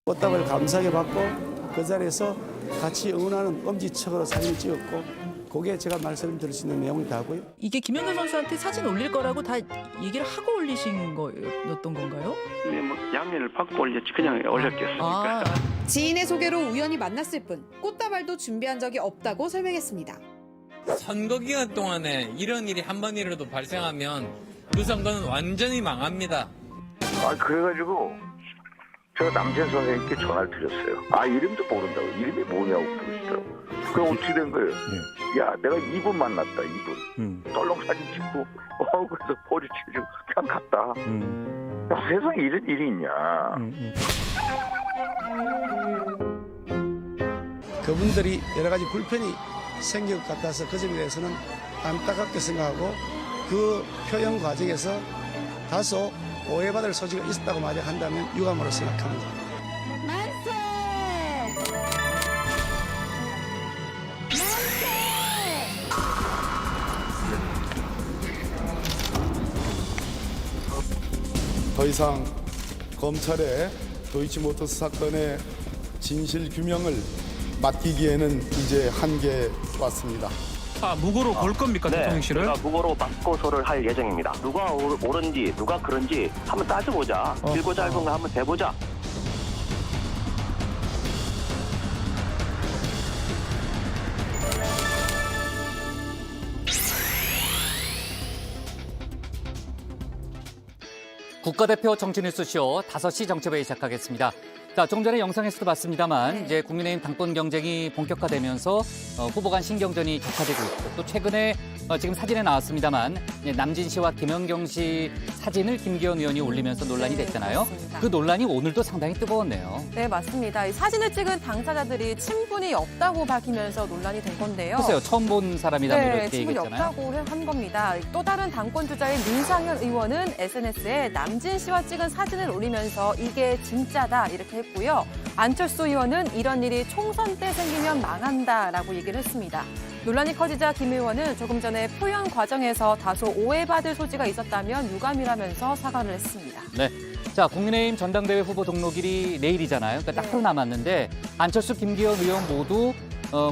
꽃다발 감사하게 받고 그 자리에서 같이 응원하는 엄지척으로 사진을 찍었고 그게 제가 말씀드릴 수 있는 내용이다 하고요. 이게 김연경 선수한테 사진 올릴 거라고 다 얘기를 하고 올리신 거였던 건가요? 네, 뭐 양해를 받고 올렸지 그냥 올렸겠습니까? 지인의 소개로 우연히 만났을 뿐 꽃다발도 준비한 적이 없다고 설명했습니다. 선거 기간 동안에 이런 일이 한 번이라도 발생하면 그 선거는 완전히 망합니다. 그래가지고 제가 남진 선생님께 전화를 드렸어요. 이름도 모른다고. 이름이 뭐냐고 그러시더라고. 그럼 어떻게 된 거예요? 야, 내가 이분 만났다, 이분. 떨렁 사진 찍고, 그래서 포즈 치고 그냥 갔다. 야, 세상에 이런 일이 있냐. 그분들이 여러 가지 불편이 생길 것 같아서 그 점에 대해서는 안타깝게 생각하고 그 표현 과정에서 다소 오해받을 소지가 있었다고 만약 한다면 유감으로 생각합니다. 만세! 더 이상 검찰의 도이치모터스 사건의 진실 규명을 맡기기에는 이제 한계에 왔습니다. 무고로 볼 겁니까, 대통령실을? 제가 무고로 맞고소를 할 예정입니다. 누가 옳은지 누가 그런지 한번 따져보자. 길고 짧은 거 한번 대보자. 국가대표 정치뉴스쇼 5시 정치부에 시작하겠습니다. 자, 조금 전에 영상에서도 봤습니다만 이제 국민의힘 당권 경쟁이 본격화되면서 후보 간 신경전이 격화되고 있고 또 최근에 지금 사진에 나왔습니다만 남진 씨와 김연경 씨 사진을 김기현 의원이 올리면서 논란이 됐잖아요. 그렇습니다. 그 논란이 오늘도 상당히 뜨거웠네요. 네, 맞습니다. 이 사진을 찍은 당사자들이 친분이 없다고 밝히면서 논란이 된 건데요. 글쎄요, 처음 본 사람이다 네, 이렇게 친분이 얘기했잖아요. 없다고 한 겁니다. 또 다른 당권 주자의 민상현 의원은 SNS에 남진 씨와 찍은 사진을 올리면서 이게 진짜다 이렇게 했고요. 안철수 의원은 이런 일이 총선 때 생기면 망한다라고 얘기를 했습니다. 논란이 커지자 김 의원은 조금 전에 표현 과정에서 다소 오해받을 소지가 있었다면 유감이라면서 사과를 했습니다. 네. 자, 국민의힘 전당대회 후보 등록일이 내일이잖아요. 그러니까 딱 하루 남았는데 안철수, 김기현 의원 모두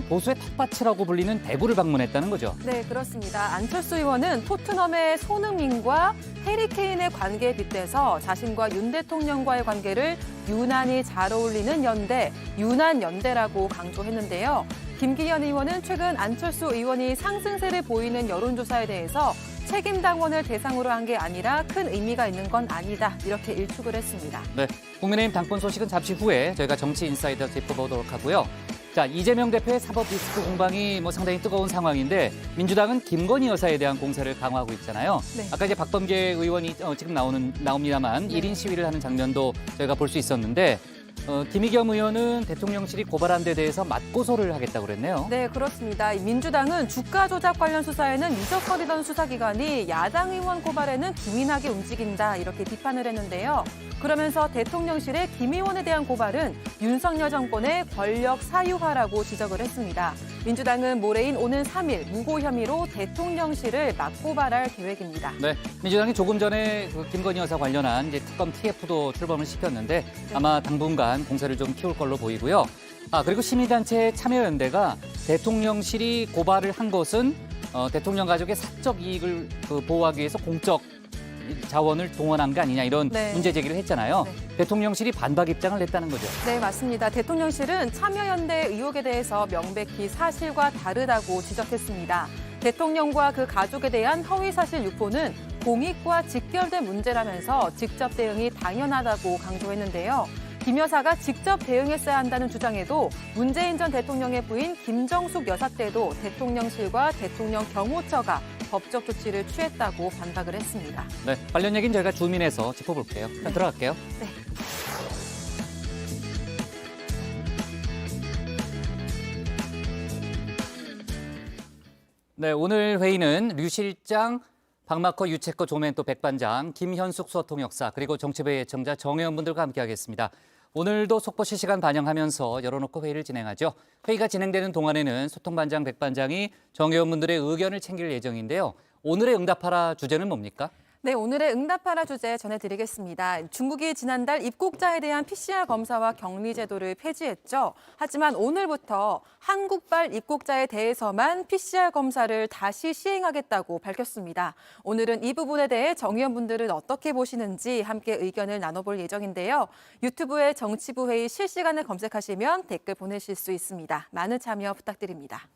보수의 텃밭이라고 불리는 대구를 방문했다는 거죠. 네, 그렇습니다. 안철수 의원은 토트넘의 손흥민과 해리케인의 관계에 빗대서 자신과 윤 대통령과의 관계를 유난히 잘 어울리는 연대, 유난연대라고 강조했는데요. 김기현 의원은 최근 안철수 의원이 상승세를 보이는 여론조사에 대해서 책임 당원을 대상으로 한 게 아니라 큰 의미가 있는 건 아니다. 이렇게 일축을 했습니다. 네, 국민의힘 당권 소식은 잠시 후에 저희가 정치 인사이더 짚어보도록 하고요. 자, 이재명 대표의 사법 리스크 공방이 상당히 뜨거운 상황인데 민주당은 김건희 여사에 대한 공세를 강화하고 있잖아요. 네. 아까 이제 박범계 의원이 지금 나옵니다만 1인 시위를 하는 장면도 저희가 볼 수 있었는데 김의겸 의원은 대통령실이 고발한 데 대해서 맞고소를 하겠다고 그랬네요. 네, 그렇습니다. 민주당은 주가 조작 관련 수사에는 유적거리던 수사기관이 야당 의원 고발에는 기민하게 움직인다 이렇게 비판을 했는데요. 그러면서 대통령실의 김 의원에 대한 고발은 윤석열 정권의 권력 사유화라고 지적을 했습니다. 민주당은 모레인 오는 3일 무고 혐의로 대통령실을 맞고발할 계획입니다. 네, 민주당이 조금 전에 김건희 여사 관련한 이제 특검 TF도 출범을 시켰는데 아마 당분간 공세를 좀 키울 걸로 보이고요. 그리고 시민단체 참여연대가 대통령실이 고발을 한 것은 대통령 가족의 사적 이익을 보호하기 위해서 공적 자원을 동원한 게 아니냐 이런 문제 제기를 했잖아요. 네. 대통령실이 반박 입장을 냈다는 거죠. 네, 맞습니다. 대통령실은 참여연대 의혹에 대해서 명백히 사실과 다르다고 지적했습니다. 대통령과 그 가족에 대한 허위사실 유포는 공익과 직결된 문제라면서 직접 대응이 당연하다고 강조했는데요. 김 여사가 직접 대응했어야 한다는 주장에도 문재인 전 대통령의 부인 김정숙 여사 때도 대통령실과 대통령 경호처가 법적 조치를 취했다고 반박을 했습니다. 네, 관련 얘기는 저희가 주민에서 짚어볼게요. 일단 들어갈게요. 네. 네, 오늘 회의는 류 실장, 박마커 유채커 조멘토 백반장, 김현숙 수어통역사 그리고 정치부의 예청자 정의원분들과 함께하겠습니다. 오늘도 속보 실시간 반영하면서 열어놓고 회의를 진행하죠. 회의가 진행되는 동안에는 소통반장 백반장이 정의원분들의 의견을 챙길 예정인데요. 오늘의 응답하라 주제는 뭡니까? 네, 오늘의 응답하라 주제 전해드리겠습니다. 중국이 지난달 입국자에 대한 PCR 검사와 격리 제도를 폐지했죠. 하지만 오늘부터 한국발 입국자에 대해서만 PCR 검사를 다시 시행하겠다고 밝혔습니다. 오늘은 이 부분에 대해 정 의원분들은 어떻게 보시는지 함께 의견을 나눠볼 예정인데요. 유튜브에 정치부 회의 실시간을 검색하시면 댓글 보내실 수 있습니다. 많은 참여 부탁드립니다.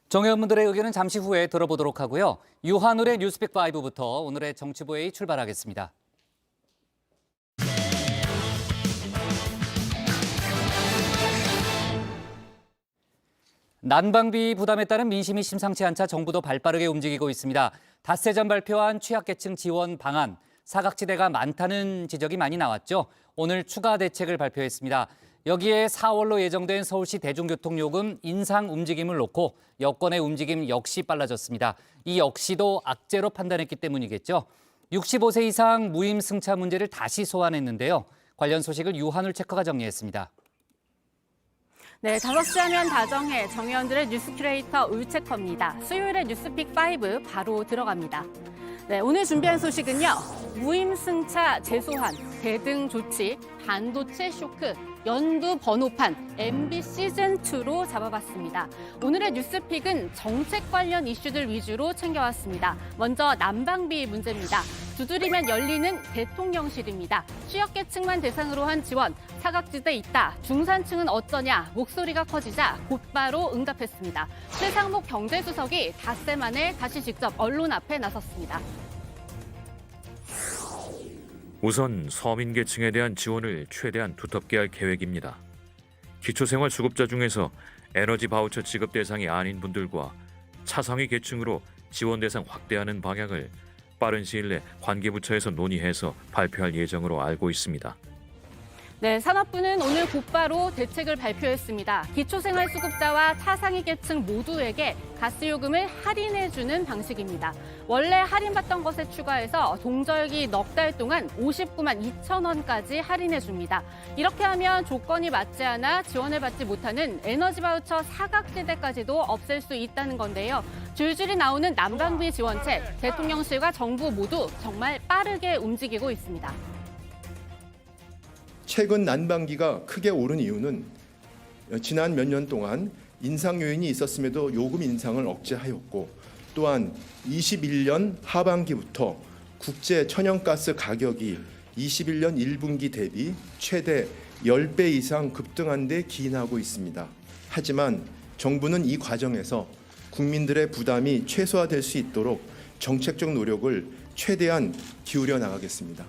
정 의원분들의 의견은 잠시 후에 들어보도록 하고요. 유한울의 뉴스픽5부터 오늘의 정치부회의 출발하겠습니다. 난방비 부담에 따른 민심이 심상치 않자 정부도 발빠르게 움직이고 있습니다. 닷새 전 발표한 취약계층 지원 방안, 사각지대가 많다는 지적이 많이 나왔죠. 오늘 추가 대책을 발표했습니다. 여기에 4월로 예정된 서울시 대중교통요금 인상 움직임을 놓고 여권의 움직임 역시 빨라졌습니다. 이 역시도 악재로 판단했기 때문이겠죠. 65세 이상 무임승차 문제를 다시 소환했는데요. 관련 소식을 유한울 체커가 정리했습니다. 네, 5시 하면 다정해 정 의원들의 뉴스 큐레이터 울체커입니다. 수요일의 뉴스픽5 바로 들어갑니다. 네, 오늘 준비한 소식은요. 무임승차 재소환, 대등 조치, 반도체 쇼크, 연두 번호판, MB 시즌2로 잡아봤습니다. 오늘의 뉴스픽은 정책 관련 이슈들 위주로 챙겨왔습니다. 먼저 난방비 문제입니다. 두드리면 열리는 대통령실입니다. 취약계층만 대상으로 한 지원, 사각지대 있다, 중산층은 어쩌냐 목소리가 커지자 곧바로 응답했습니다. 최상목 경제수석이 닷새 만에 다시 직접 언론 앞에 나섰습니다. 우선 서민계층에 대한 지원을 최대한 두텁게 할 계획입니다. 기초생활수급자 중에서 에너지 바우처 지급 대상이 아닌 분들과 차상위 계층으로 지원 대상 확대하는 방향을 빠른 시일 내 관계부처에서 논의해서 발표할 예정으로 알고 있습니다. 네, 산업부는 오늘 곧바로 대책을 발표했습니다. 기초생활수급자와 차상위 계층 모두에게 가스요금을 할인해주는 방식입니다. 원래 할인받던 것에 추가해서 동절기 넉 달 동안 59만 2천 원까지 할인해줍니다. 이렇게 하면 조건이 맞지 않아 지원을 받지 못하는 에너지 바우처 사각지대까지도 없앨 수 있다는 건데요. 줄줄이 나오는 난방비 지원책, 대통령실과 정부 모두 정말 빠르게 움직이고 있습니다. 최근 난방비가 크게 오른 이유는 지난 몇 년 동안 인상 요인이 있었음에도 요금 인상을 억제하였고, 또한 21년 하반기부터 국제 천연가스 가격이 21년 1분기 대비 최대 10배 이상 급등한 데 기인하고 있습니다. 하지만 정부는 이 과정에서 국민들의 부담이 최소화될 수 있도록 정책적 노력을 최대한 기울여 나가겠습니다.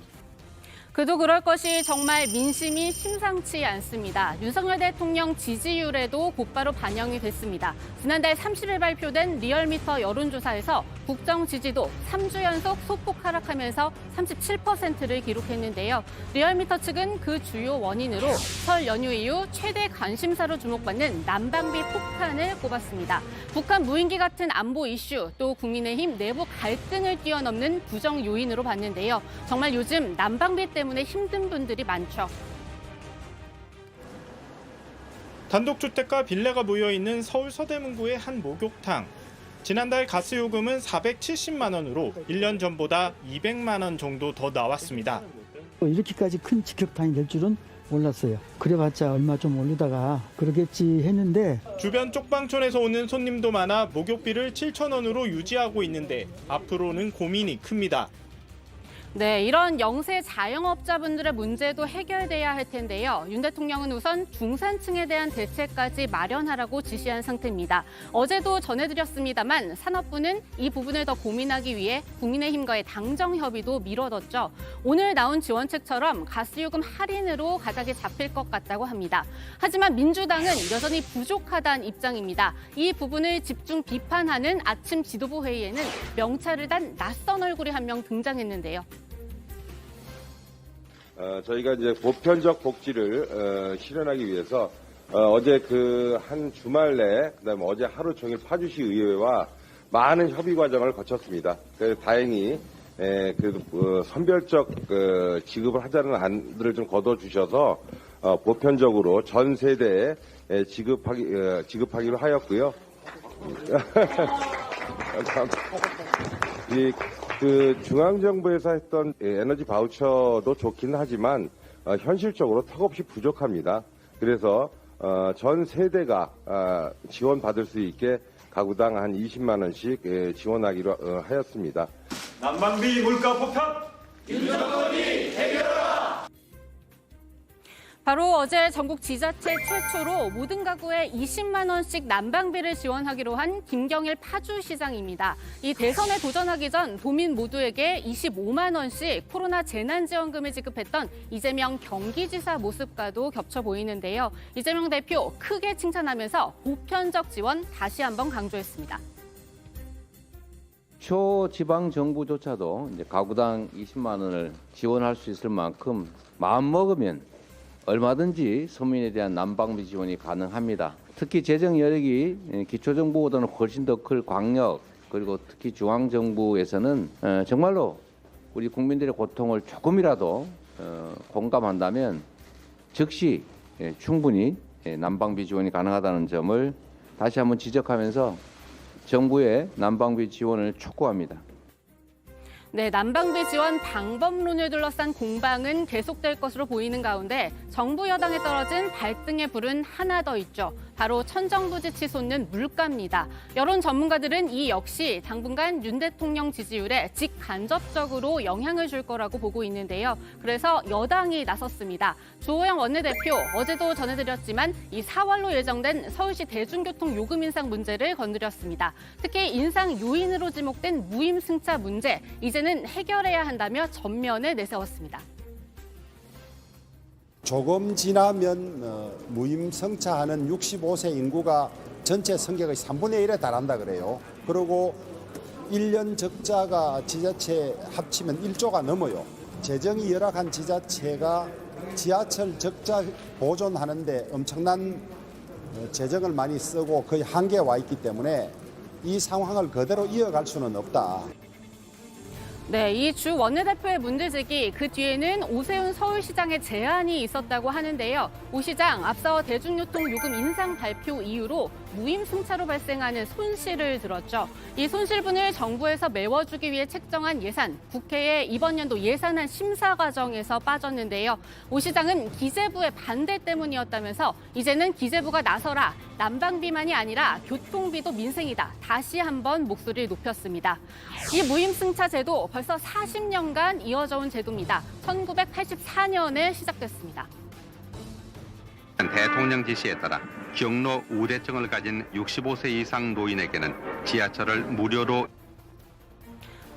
그도 그럴 것이 정말 민심이 심상치 않습니다. 윤석열 대통령 지지율에도 곧바로 반영이 됐습니다. 지난달 30일 발표된 리얼미터 여론조사에서 국정 지지도 3주 연속 소폭 하락하면서 37%를 기록했는데요. 리얼미터 측은 그 주요 원인으로 설 연휴 이후 최대 관심사로 주목받는 난방비 폭탄을 꼽았습니다. 북한 무인기 같은 안보 이슈, 또 국민의힘 내부 갈등을 뛰어넘는 부정 요인으로 봤는데요. 정말 요즘 난방비 때문에 힘든 분들이 많죠. 단독주택과 빌라가 모여있는 서울 서대문구의 한 목욕탕. 지난달 가스요금은 470만 원으로 1년 전보다 200만 원 정도 더 나왔습니다. 이렇게까지 큰 직격탄이 될 줄은 몰랐어요. 그래봤자 얼마 좀 올리다가 그러겠지 했는데, 주변 쪽방촌에서 오는 손님도 많아 목욕비를 7천 원으로 유지하고 있는데 앞으로는 고민이 큽니다. 네, 이런 영세 자영업자분들의 문제도 해결돼야 할 텐데요. 윤 대통령은 우선 중산층에 대한 대책까지 마련하라고 지시한 상태입니다. 어제도 전해드렸습니다만 산업부는 이 부분을 더 고민하기 위해 국민의힘과의 당정 협의도 미뤄뒀죠. 오늘 나온 지원책처럼 가스요금 할인으로 가닥이 잡힐 것 같다고 합니다. 하지만 민주당은 여전히 부족하다는 입장입니다. 이 부분을 집중 비판하는 아침 지도부 회의에는 명찰을 단 낯선 얼굴이 한 명 등장했는데요. 저희가 이제 보편적 복지를 실현하기 위해서 어제 그 한 주말 내, 그다음에 어제 하루 종일 파주시 의회와 많은 협의 과정을 거쳤습니다. 그래서 다행히 선별적 지급을 하자는 안들을 좀 거둬주셔서 보편적으로 전 세대에 지급하기로 하였고요. 그 중앙정부에서 했던 에너지 바우처도 좋긴 하지만 현실적으로 턱없이 부족합니다. 그래서 전 세대가 지원받을 수 있게 가구당 한 20만 원씩 지원하기로 하였습니다. 난방비 물가 폭탄 윤석열이 해결하라. 바로 어제 전국 지자체 최초로 모든 가구에 20만 원씩 난방비를 지원하기로 한 김경일 파주시장입니다. 이 대선에 도전하기 전 도민 모두에게 25만 원씩 코로나 재난지원금을 지급했던 이재명 경기지사 모습과도 겹쳐 보이는데요. 이재명 대표 크게 칭찬하면서 보편적 지원 다시 한번 강조했습니다. 초지방정부조차도 이제 가구당 20만 원을 지원할 수 있을 만큼 마음 먹으면 얼마든지 서민에 대한 난방비 지원이 가능합니다. 특히 재정 여력이 기초정부보다는 훨씬 더 클 광역 그리고 특히 중앙정부에서는 정말로 우리 국민들의 고통을 조금이라도 공감한다면 즉시 충분히 난방비 지원이 가능하다는 점을 다시 한번 지적하면서 정부의 난방비 지원을 촉구합니다. 네, 난방비 지원 방법론을 둘러싼 공방은 계속될 것으로 보이는 가운데 정부 여당에 떨어진 발등의 불은 하나 더 있죠. 바로 천정부지 솟는 물가입니다. 여론 전문가들은 이 역시 당분간 윤 대통령 지지율에 직간접적으로 영향을 줄 거라고 보고 있는데요. 그래서 여당이 나섰습니다. 주호영 원내대표 어제도 전해드렸지만 이 4월로 예정된 서울시 대중교통 요금 인상 문제를 건드렸습니다. 특히 인상 요인으로 지목된 무임승차 문제 이제는 해결해야 한다며 전면에 내세웠습니다. 조금 지나면 무임승차하는 65세 인구가 전체 성격의 3분의 1에 달한다 그래요. 그리고 1년 적자가 지자체 합치면 1조가 넘어요. 재정이 열악한 지자체가 지하철 적자 보존하는데 엄청난 재정을 많이 쓰고 거의 한계에 와 있기 때문에 이 상황을 그대로 이어갈 수는 없다. 네, 이 주 원내대표의 문제제기 그 뒤에는 오세훈 서울시장의 제안이 있었다고 하는데요. 오 시장 앞서 대중교통 요금 인상 발표 이후로 무임승차로 발생하는 손실을 들었죠. 이 손실분을 정부에서 메워주기 위해 책정한 예산, 국회에 이번 연도 예산안 심사 과정에서 빠졌는데요. 오 시장은 기재부의 반대 때문이었다면서 이제는 기재부가 나서라. 난방비만이 아니라 교통비도 민생이다. 다시 한번 목소리를 높였습니다. 이 무임승차 제도 벌써 40년간 이어져 온 제도입니다. 1984년에 시작됐습니다. 대통령 지시에 따라 경로 우대증을 가진 65세 이상 노인에게는 지하철을 무료로.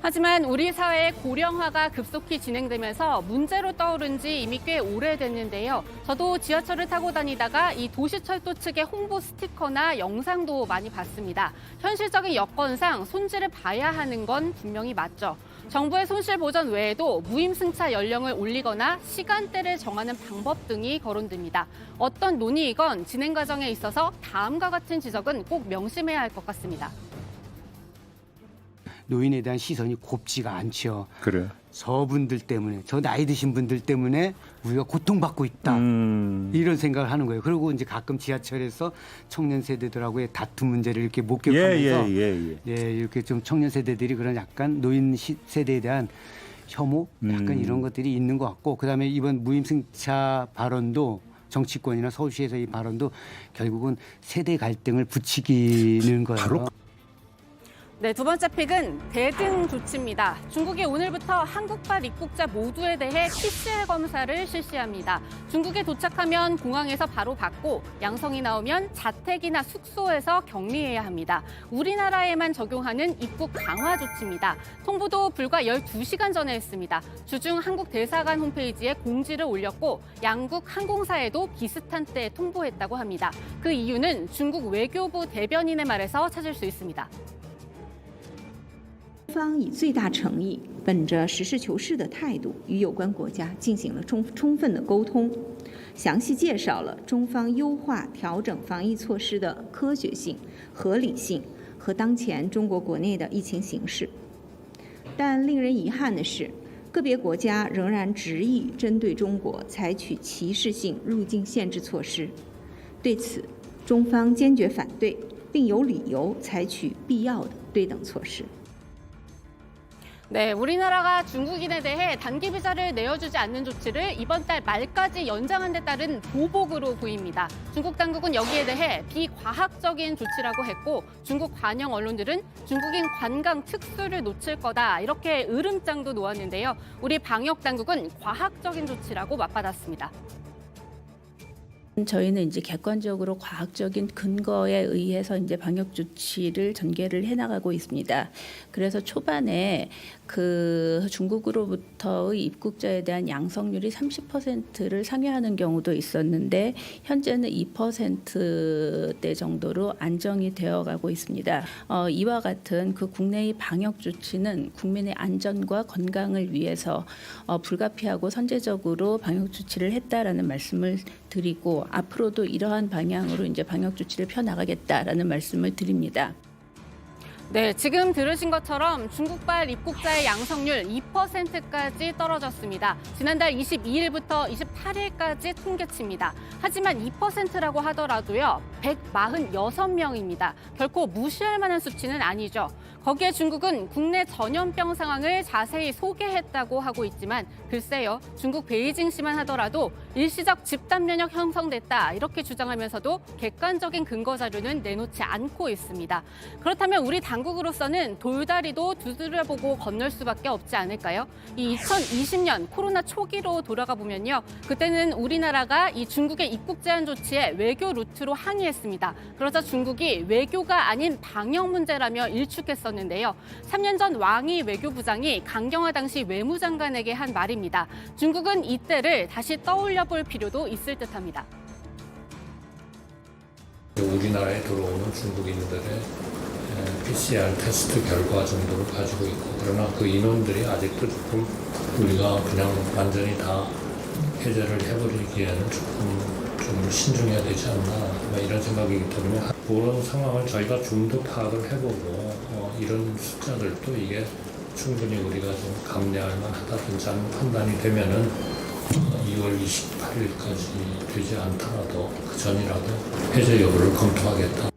하지만 우리 사회의 고령화가 급속히 진행되면서 문제로 떠오른 지 이미 꽤 오래됐는데요. 저도 지하철을 타고 다니다가 이 도시철도 측의 홍보 스티커나 영상도 많이 봤습니다. 현실적인 여건상 손질을 봐야 하는 건 분명히 맞죠. 정부의 손실 보전 외에도 무임승차 연령을 올리거나 시간대를 정하는 방법 등이 거론됩니다. 어떤 논의이건 진행 과정에 있어서 다음과 같은 지적은 꼭 명심해야 할 것 같습니다. 노인에 대한 시선이 곱지가 않죠. 그래. 저분들 때문에, 저 나이 드신 분들 때문에 우리가 고통받고 있다. 이런 생각을 하는 거예요. 그리고 이제 가끔 지하철에서 청년 세대들하고의 다툼 문제를 이렇게 목격하면서 이렇게 좀 청년 세대들이 그런 약간 노인 세대에 대한 혐오, 약간 이런 것들이 있는 것 같고, 그다음에 이번 무임승차 발언도 정치권이나 서울시에서 이 발언도 결국은 세대 갈등을 부추기는 거예요. 네, 두 번째 픽은 대등 조치입니다. 중국이 오늘부터 한국발 입국자 모두에 대해 PCR 검사를 실시합니다. 중국에 도착하면 공항에서 바로 받고 양성이 나오면 자택이나 숙소에서 격리해야 합니다. 우리나라에만 적용하는 입국 강화 조치입니다. 통보도 불과 12시간 전에 했습니다. 주중 한국 대사관 홈페이지에 공지를 올렸고 양국 항공사에도 비슷한 때에 통보했다고 합니다. 그 이유는 중국 외교부 대변인의 말에서 찾을 수 있습니다. 方以最大诚意，本着实事求是的态度，与有关国家进行了充分的沟通，详细介绍了中方优化调整防疫措施的科学性、合理性和当前中国国内的疫情形势。但令人遗憾的是，个别国家仍然执意针对中国采取歧视性入境限制措施。对此，中方坚决反对，并有理由采取必要的对等措施。 네, 우리나라가 중국인에 대해 단기 비자를 내어주지 않는 조치를 이번 달 말까지 연장한 데 따른 보복으로 보입니다. 중국 당국은 여기에 대해 비과학적인 조치라고 했고 중국 관영 언론들은 중국인 관광 특수를 놓칠 거다 이렇게 으름장도 놓았는데요. 우리 방역 당국은 과학적인 조치라고 맞받았습니다. 저희는 이제 객관적으로 과학적인 근거에 의해서 이제 방역 조치를 전개를 해나가고 있습니다. 그래서 초반에 그 중국으로부터의 입국자에 대한 양성률이 30%를 상회하는 경우도 있었는데 현재는 2%대 정도로 안정이 되어가고 있습니다. 이와 같은 그 국내의 방역 조치는 국민의 안전과 건강을 위해서 불가피하고 선제적으로 방역 조치를 했다라는 말씀을 드리고 앞으로도 이러한 방향으로 이제 방역 조치를 펴나가겠다라는 말씀을 드립니다. 네, 지금 들으신 것처럼 중국발 입국자의 양성률 2%까지 떨어졌습니다. 지난달 22일부터 28일까지 통계치입니다. 하지만 2%라고 하더라도요, 146명입니다. 결코 무시할 만한 수치는 아니죠. 거기에 중국은 국내 전염병 상황을 자세히 소개했다고 하고 있지만 글쎄요, 중국 베이징시만 하더라도 일시적 집단 면역 형성됐다 이렇게 주장하면서도 객관적인 근거 자료는 내놓지 않고 있습니다. 그렇다면 우리 당국으로서는 돌다리도 두드려보고 건널 수밖에 없지 않을까요? 이 2020년 코로나 초기로 돌아가 보면요, 그때는 우리나라가 이 중국의 입국 제한 조치에 외교 루트로 항의했습니다. 그러자 중국이 외교가 아닌 방역 문제라며 일축했었는데요. 3년 전 왕이 외교부장이 강경화 당시 외무장관에게 한 말입니다. 중국은 이때를 다시 떠올려 볼 필요도 있을 듯합니다. 우리나라에 들어오는 중국인들의 PCR 테스트 결과 정도를 가지고 있고 그러나 그 인원들이 아직도 조금 우리가 그냥 완전히 다 해제를 해버리기에는 조금 좀 신중해야 되지 않나 이런 생각이기 때문에 그런 상황을 저희가 좀 더 파악을 해보고 이런 숫자들도 이게 충분히 우리가 좀 감내할 만하다든지 하는 판단이 되면은 2월 28일까지 되지 않더라도 그 전이라도 해제 여부를 검토하겠다.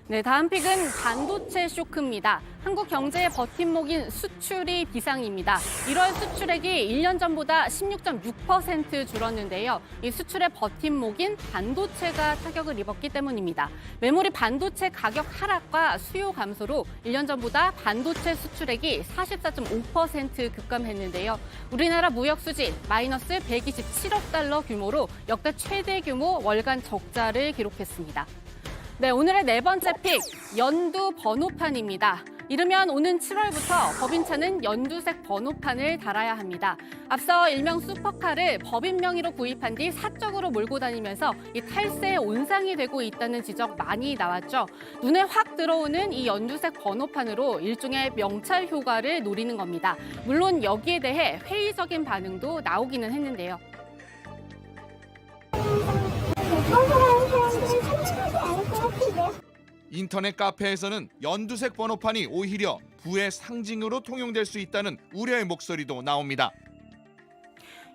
네, 다음 픽은 반도체 쇼크입니다. 한국 경제의 버팀목인 수출이 비상입니다. 1월 수출액이 1년 전보다 16.6% 줄었는데요. 이 수출의 버팀목인 반도체가 타격을 입었기 때문입니다. 메모리 반도체 가격 하락과 수요 감소로 1년 전보다 반도체 수출액이 44.5% 급감했는데요. 우리나라 무역 수지 마이너스 127억 달러 규모로 역대 최대 규모 월간 적자를 기록했습니다. 네, 오늘의 네 번째 픽, 연두 번호판입니다. 이르면 오는 7월부터 법인차는 연두색 번호판을 달아야 합니다. 앞서 일명 슈퍼카를 법인 명의로 구입한 뒤 사적으로 몰고 다니면서 이 탈세에 온상이 되고 있다는 지적 많이 나왔죠. 눈에 확 들어오는 이 연두색 번호판으로 일종의 명찰 효과를 노리는 겁니다. 물론 여기에 대해 회의적인 반응도 나오기는 했는데요. 인터넷 카페에서는 연두색 번호판이 오히려 부의 상징으로 통용될 수 있다는 우려의 목소리도 나옵니다.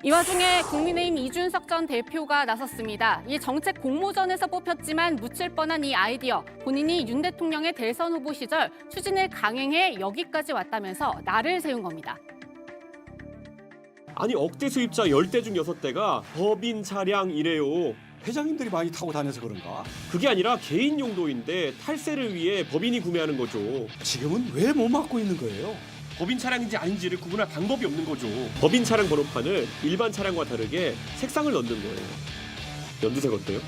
이 와중에 국민의힘 이준석 전 대표가 나섰습니다. 이 정책 공모전에서 뽑혔지만 묻힐 뻔한 이 아이디어, 본인이 윤 대통령의 대선 후보 시절 추진을 강행해 여기까지 왔다면서 날을 세운 겁니다. 아니 억대 수입자 10대 중 6대가 법인 차량이래요. 회장님들이 많이 타고 다녀서 그런가? 그게 아니라 개인 용도인데 탈세를 위해 법인이 구매하는 거죠. 지금은 왜 못 막고 있는 거예요? 법인 차량인지 아닌지를 구분할 방법이 없는 거죠. 법인 차량 번호판을 일반 차량과 다르게 색상을 넣는 거예요. 연두색 어때요?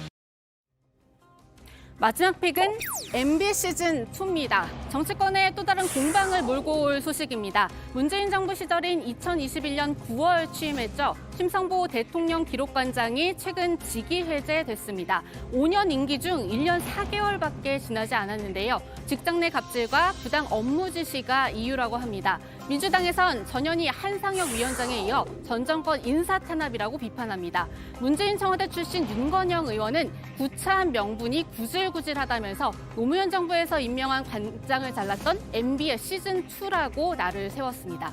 마지막 픽은 MB 시즌2입니다. 정치권에 또 다른 공방을 몰고 올 소식입니다. 문재인 정부 시절인 2021년 9월 취임했죠. 심성보 대통령 기록관장이 최근 직위 해제됐습니다. 5년 임기 중 1년 4개월밖에 지나지 않았는데요. 직장 내 갑질과 부당 업무 지시가 이유라고 합니다. 민주당에선 전현희 한상혁 위원장에 이어 전 정권 인사 탄압이라고 비판합니다. 문재인 청와대 출신 윤건영 의원은 구차한 명분이 구질구질하다면서 노무현 정부에서 임명한 관장을 잘랐던 MB의 시즌2라고 날을 세웠습니다.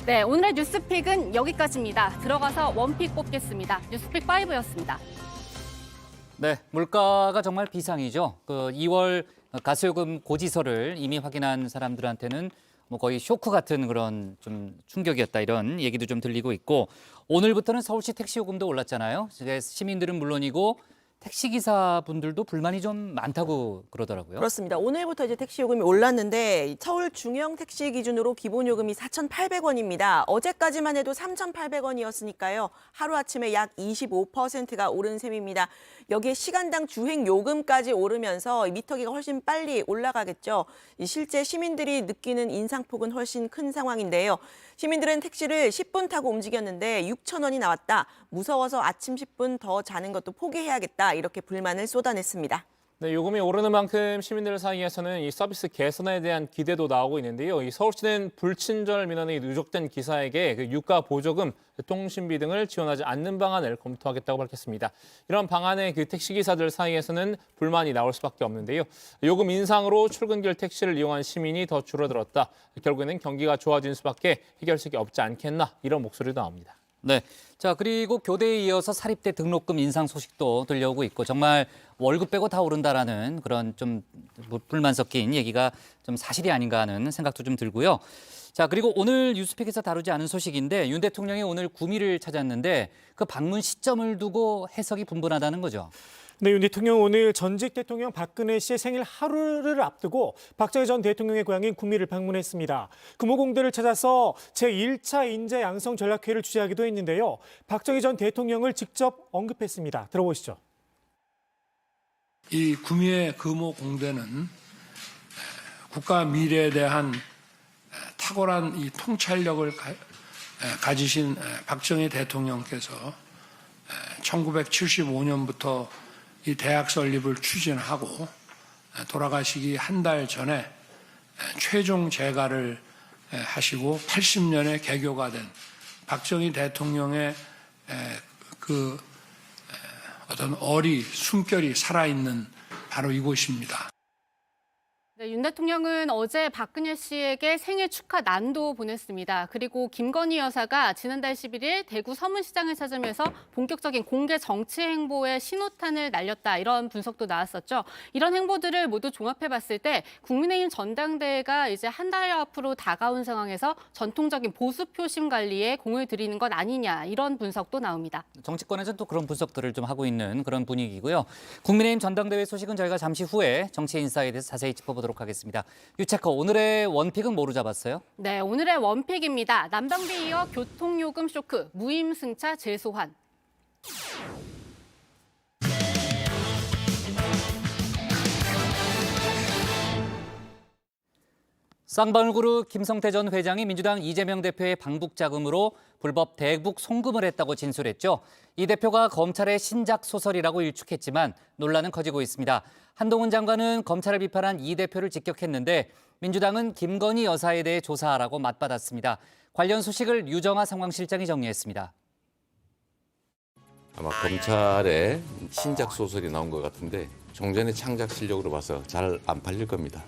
네, 오늘의 뉴스픽은 여기까지입니다. 들어가서 원픽 뽑겠습니다. 뉴스픽 5였습니다. 네, 물가가 정말 비상이죠. 그 2월 가스요금 고지서를 이미 확인한 사람들한테는 뭐 거의 쇼크 같은 그런 좀 충격이었다 이런 얘기도 좀 들리고 있고 오늘부터는 서울시 택시 요금도 올랐잖아요. 시민들은 물론이고 택시기사분들도 불만이 좀 많다고 그러더라고요. 그렇습니다. 오늘부터 이제 택시 요금이 올랐는데 서울 중형 택시 기준으로 기본 요금이 4,800원입니다. 어제까지만 해도 3,800원이었으니까요. 하루아침에 약 25%가 오른 셈입니다. 여기에 시간당 주행 요금까지 오르면서 미터기가 훨씬 빨리 올라가겠죠. 실제 시민들이 느끼는 인상폭은 훨씬 큰 상황인데요. 시민들은 택시를 10분 타고 움직였는데 6,000원이 나왔다. 무서워서 아침 10분 더 자는 것도 포기해야겠다. 이렇게 불만을 쏟아냈습니다. 네, 요금이 오르는 만큼 시민들 사이에서는 이 서비스 개선에 대한 기대도 나오고 있는데요. 이 서울시는 불친절 민원이 누적된 기사에게 그 유가 보조금, 통신비 등을 지원하지 않는 방안을 검토하겠다고 밝혔습니다. 이런 방안에 그 택시기사들 사이에서는 불만이 나올 수밖에 없는데요. 요금 인상으로 출근길 택시를 이용한 시민이 더 줄어들었다. 결국에는 경기가 좋아진 수밖에 해결책이 없지 않겠나 이런 목소리도 나옵니다. 네. 자, 그리고 교대에 이어서 사립대 등록금 인상 소식도 들려오고 있고 정말 월급 빼고 다 오른다라는 그런 좀 불만 섞인 얘기가 좀 사실이 아닌가 하는 생각도 좀 들고요. 자, 그리고 오늘 뉴스픽에서 다루지 않은 소식인데 윤 대통령이 오늘 구미를 찾았는데 그 방문 시점을 두고 해석이 분분하다는 거죠. 네, 윤 대통령 오늘 전직 대통령 박근혜 씨의 생일 하루를 앞두고 박정희 전 대통령의 고향인 구미를 방문했습니다. 금호공대를 찾아서 제1차 인재 양성 전략회의를 주재하기도 했는데요. 박정희 전 대통령을 직접 언급했습니다. 들어보시죠. 이 구미의 금호공대는 국가 미래에 대한 탁월한 이 통찰력을 가지신 박정희 대통령께서 1975년부터 이 대학 설립을 추진하고 돌아가시기 한 달 전에 최종 재가를 하시고 80년에 개교가 된 박정희 대통령의 그 어떤 숨결이 살아있는 바로 이곳입니다. 네, 윤 대통령은 어제 박근혜 씨에게 생일 축하 난도 보냈습니다. 그리고 김건희 여사가 지난달 11일 대구 서문시장을 찾으면서 본격적인 공개 정치 행보에 신호탄을 날렸다 이런 분석도 나왔었죠. 이런 행보들을 모두 종합해봤을 때 국민의힘 전당대회가 이제 한 달 앞으로 다가온 상황에서 전통적인 보수 표심 관리에 공을 들이는 것 아니냐 이런 분석도 나옵니다. 정치권에서는 또 그런 분석들을 좀 하고 있는 그런 분위기고요. 국민의힘 전당대회 소식은 저희가 잠시 후에 정치 인사이에 대해서 자세히 짚어보도록 하겠습니다. 유채커, 오늘의 원픽은 뭐로 잡았어요? 네, 오늘의 원픽입니다. 난방비 이어 교통요금 쇼크, 무임승차 재소환. 쌍방울그룹 김성태 전 회장이 민주당 이재명 대표의 방북 자금으로 불법 대북 송금을 했다고 진술했죠. 이 대표가 검찰의 신작 소설이라고 일축했지만 논란은 커지고 있습니다. 한동훈 장관은 검찰을 비판한 이 대표를 직격했는데 민주당은 김건희 여사에 대해 조사하라고 맞받았습니다. 관련 소식을 유정아 상황실장이 정리했습니다. 아마 검찰의 신작 소설이 나온 것 같은데 종전의 창작 실력으로 봐서 잘 안 팔릴 겁니다.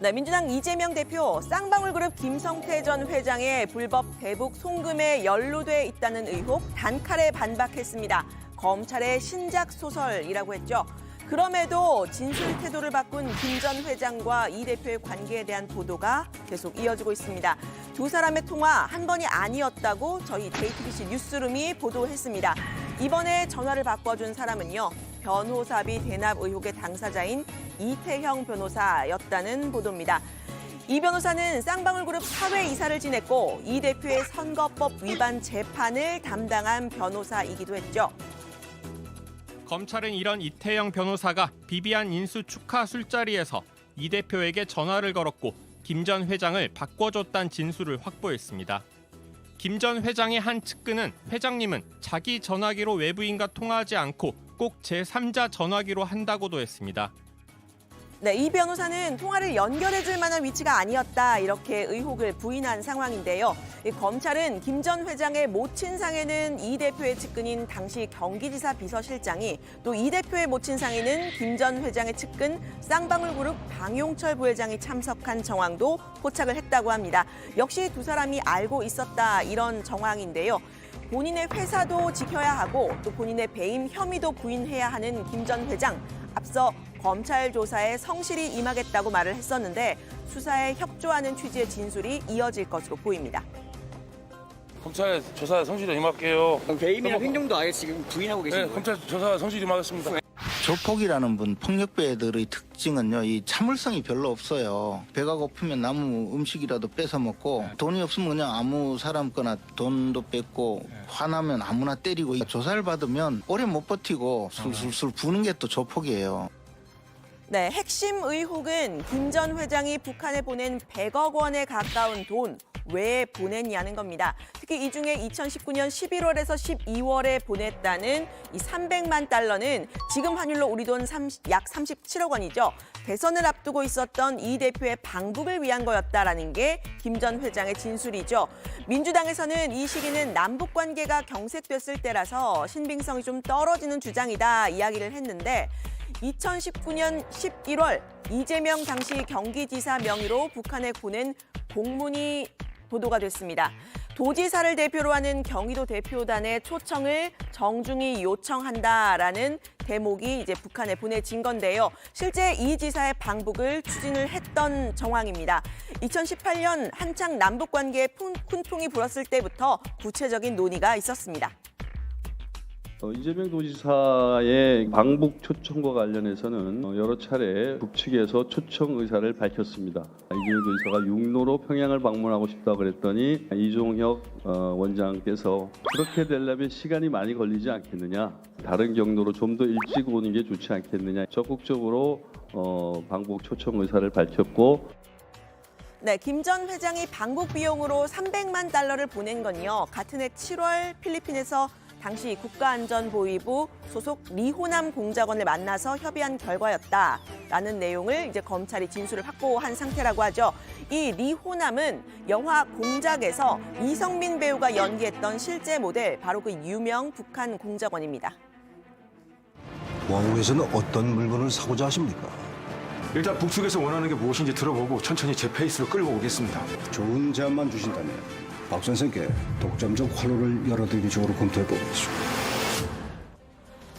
네, 민주당 이재명 대표 쌍방울그룹 김성태 전 회장의 불법 대북 송금에 연루돼 있다는 의혹 단칼에 반박했습니다. 검찰의 신작 소설이라고 했죠. 그럼에도 진술 태도를 바꾼 김 전 회장과 이 대표의 관계에 대한 보도가 계속 이어지고 있습니다. 두 사람의 통화 한 번이 아니었다고 저희 JTBC 뉴스룸이 보도했습니다. 이번에 전화를 바꿔준 사람은요. 변호사비 대납 의혹의 당사자인 이태형 변호사였다는 보도입니다. 이 변호사는 쌍방울그룹 사회이사를 지냈고 이 대표의 선거법 위반 재판을 담당한 변호사이기도 했죠. 검찰은 이런 이태영 변호사가 비비안 인수 축하 술자리에서 이 대표에게 전화를 걸었고 김 전 회장을 바꿔줬다는 진술을 확보했습니다. 김 전 회장의 한 측근은 회장님은 자기 전화기로 외부인과 통화하지 않고 꼭 제3자 전화기로 한다고도 했습니다. 네, 이 변호사는 통화를 연결해줄 만한 위치가 아니었다 이렇게 의혹을 부인한 상황인데요. 검찰은 김 전 회장의 모친상에는 이 대표의 측근인 당시 경기지사 비서실장이 또 이 대표의 모친상에는 김 전 회장의 측근 쌍방울그룹 방용철 부회장이 참석한 정황도 포착을 했다고 합니다. 역시 두 사람이 알고 있었다 이런 정황인데요. 본인의 회사도 지켜야 하고 또 본인의 배임 혐의도 부인해야 하는 김 전 회장. 앞서 검찰 조사에 성실히 임하겠다고 말을 했었는데 수사에 협조하는 취지의 진술이 이어질 것으로 보입니다. 검찰 조사 성실히 임할게요. 배임이나 횡령도 아예 지금 부인하고 계신 거예요? 검찰 조사 성실히 임하겠습니다. 조폭이라는 분 폭력배들의 특징은요, 이 참을성이 별로 없어요. 배가 고프면 남의 음식이라도 뺏어 먹고 돈이 없으면 그냥 아무 사람 거나 돈도 뺏고 화나면 아무나 때리고 조사를 받으면 오래 못 버티고 술술술 부는 게 또 조폭이에요. 네, 핵심 의혹은 김 전 회장이 북한에 보낸 100억 원에 가까운 돈 왜 보냈냐는 겁니다. 특히 이 중에 2019년 11월에서 12월에 보냈다는 이 300만 달러는 지금 환율로 우리 돈 약 37억 원이죠. 대선을 앞두고 있었던 이 대표의 방북을 위한 거였다라는 게 김 전 회장의 진술이죠. 민주당에서는 이 시기는 남북 관계가 경색됐을 때라서 신빙성이 좀 떨어지는 주장이다 이야기를 했는데 2019년 11월 이재명 당시 경기지사 명의로 북한에 보낸 공문이 보도가 됐습니다. 도지사를 대표로 하는 경기도 대표단의 초청을 정중히 요청한다라는 대목이 이제 북한에 보내진 건데요. 실제 이 지사의 방북을 추진을 했던 정황입니다. 2018년 한창 남북 관계에 훈풍이 불었을 때부터 구체적인 논의가 있었습니다. 이재명 도지사의 방북 초청과 관련해서는 여러 차례 북측에서 초청 의사를 밝혔습니다. 이재명 도지사가 육로로 평양을 방문하고 싶다고 그랬더니 이종혁 원장께서 그렇게 되려면 시간이 많이 걸리지 않겠느냐, 다른 경로로 좀 더 일찍 오는 게 좋지 않겠느냐, 적극적으로 방북 초청 의사를 밝혔고, 네, 김 전 회장이 방북 비용으로 300만 달러를 보낸 건요. 같은 해 7월 필리핀에서 당시 국가안전보위부 소속 리호남 공작원을 만나서 협의한 결과였다라는 내용을 이제 검찰이 진술을 확보한 상태라고 하죠. 이 리호남은 영화 공작에서 이성민 배우가 연기했던 실제 모델, 바로 그 유명 북한 공작원입니다. 왕국에서는 어떤 물건을 사고자 하십니까? 일단 북측에서 원하는 게 무엇인지 들어보고 천천히 제 페이스로 끌고 오겠습니다. 좋은 제안만 주신다면 박 선생께 독점적 활로를 열어드리기 쪽으로 검토해보겠습니다.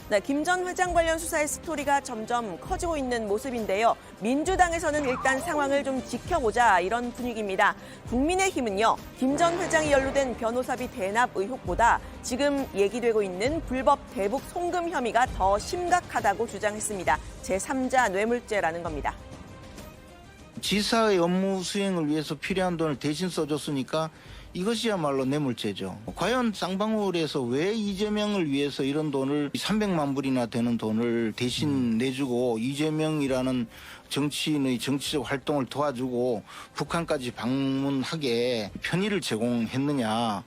네, 김 전 회장 관련 수사의 스토리가 점점 커지고 있는 모습인데요. 민주당에서는 일단 상황을 좀 지켜보자 이런 분위기입니다. 국민의힘은요, 김 전 회장이 연루된 변호사비 대납 의혹보다 지금 얘기되고 있는 불법 대북 송금 혐의가 더 심각하다고 주장했습니다. 제3자 뇌물죄라는 겁니다. 지사의 업무 수행을 위해서 필요한 돈을 대신 써줬으니까 이것이야말로 뇌물죄죠. 과연 쌍방울에서 왜 이재명을 위해서 이런 돈을 300만 불이나 되는 돈을 대신 내주고 이재명이라는 정치인의 정치적 활동을 도와주고 북한까지 방문하게 편의를 제공했느냐.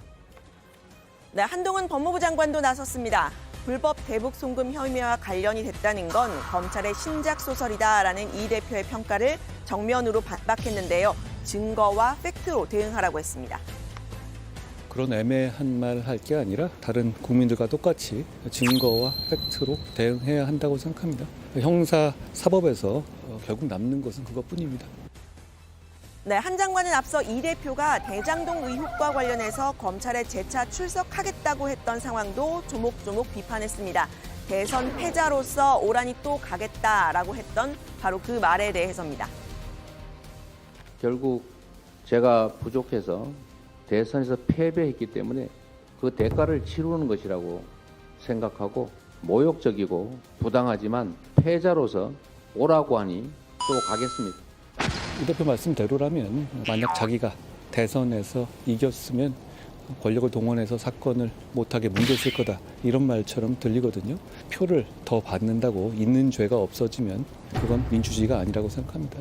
네, 한동훈 법무부 장관도 나섰습니다. 불법 대북 송금 혐의와 관련이 됐다는 건 검찰의 신작 소설이다라는 이 대표의 평가를 정면으로 반박했는데요. 증거와 팩트로 대응하라고 했습니다. 그런 애매한 말 할 게 아니라 다른 국민들과 똑같이 증거와 팩트로 대응해야 한다고 생각합니다. 형사 사법에서 결국 남는 것은 그것뿐입니다. 네, 한 장관은 앞서 이 대표가 대장동 의혹과 관련해서 검찰에 재차 출석하겠다고 했던 상황도 조목조목 비판했습니다. 대선 패자로서 오란이 또 가겠다라고 했던 바로 그 말에 대해서입니다. 결국 제가 부족해서 대선에서 패배했기 때문에 그 대가를 치르는 것이라고 생각하고 모욕적이고 부당하지만 패자로서 오라고 하니 또 가겠습니다. 이 대표 말씀대로라면 만약 자기가 대선에서 이겼으면 권력을 동원해서 사건을 못하게 뭉개실 거다 이런 말처럼 들리거든요. 표를 더 받는다고 있는 죄가 없어지면 그건 민주주의가 아니라고 생각합니다.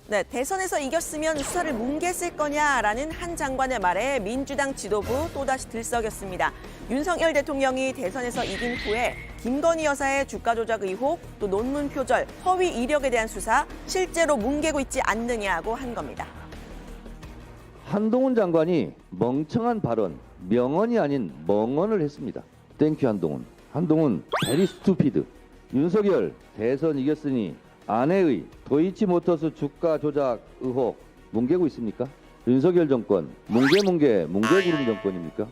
네, 대선에서 이겼으면 수사를 뭉갰을 거냐라는 한 장관의 말에 민주당 지도부 또다시 들썩였습니다. 윤석열 대통령이 대선에서 이긴 후에 김건희 여사의 주가 조작 의혹, 또 논문 표절, 허위 이력에 대한 수사 실제로 뭉개고 있지 않느냐고 한 겁니다. 한동훈 장관이 멍청한 발언, 명언이 아닌 멍언을 했습니다. 땡큐 한동훈. 한동훈 베리 스투피드. 윤석열 대선 이겼으니 아내의 도이치모터스 주가 조작 의혹 뭉개고 있습니까? 윤석열 정권 뭉개구름 정권입니까?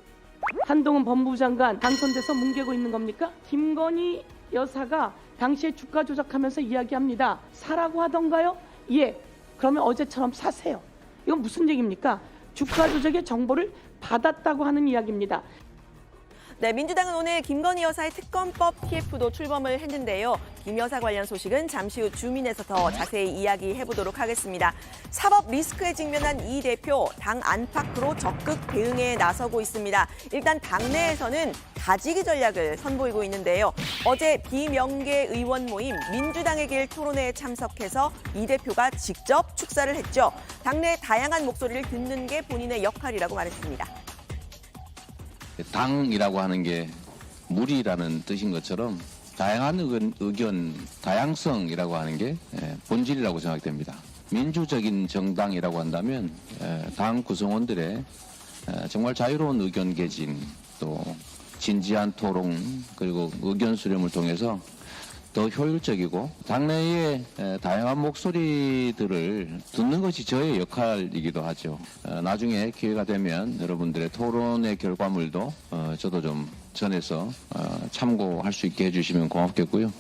한동훈 법무부 장관 당선돼서 뭉개고 있는 겁니까? 김건희 여사가 당시에 주가 조작하면서 이야기합니다. 사라고 하던가요? 예. 그러면 어제처럼 사세요. 이건 무슨 얘기입니까? 주가 조작의 정보를 받았다고 하는 이야기입니다. 네, 민주당은 오늘 김건희 여사의 특검법 TF도 출범을 했는데요. 김 여사 관련 소식은 잠시 후 주민에서 더 자세히 이야기해보도록 하겠습니다. 사법 리스크에 직면한 이 대표, 당 안팎으로 적극 대응에 나서고 있습니다. 일단 당내에서는 가지기 전략을 선보이고 있는데요. 어제 비명계 의원 모임 민주당의 길 토론회에 참석해서 이 대표가 직접 축사를 했죠. 당내 다양한 목소리를 듣는 게 본인의 역할이라고 말했습니다. 당이라고 하는 게 무리라는 뜻인 것처럼 다양한 의견, 다양성이라고 하는 게 본질이라고 생각됩니다. 민주적인 정당이라고 한다면 당 구성원들의 정말 자유로운 의견 개진, 또 진지한 토론, 그리고 의견 수렴을 통해서 더 효율적이고 당내의 다양한 목소리들을 듣는 것이 저의 역할이기도 하죠. 나중에 기회가 되면 여러분들의 토론의 결과물도 저도 좀 전해서 참고할 수 있게 해주시면 고맙겠고요.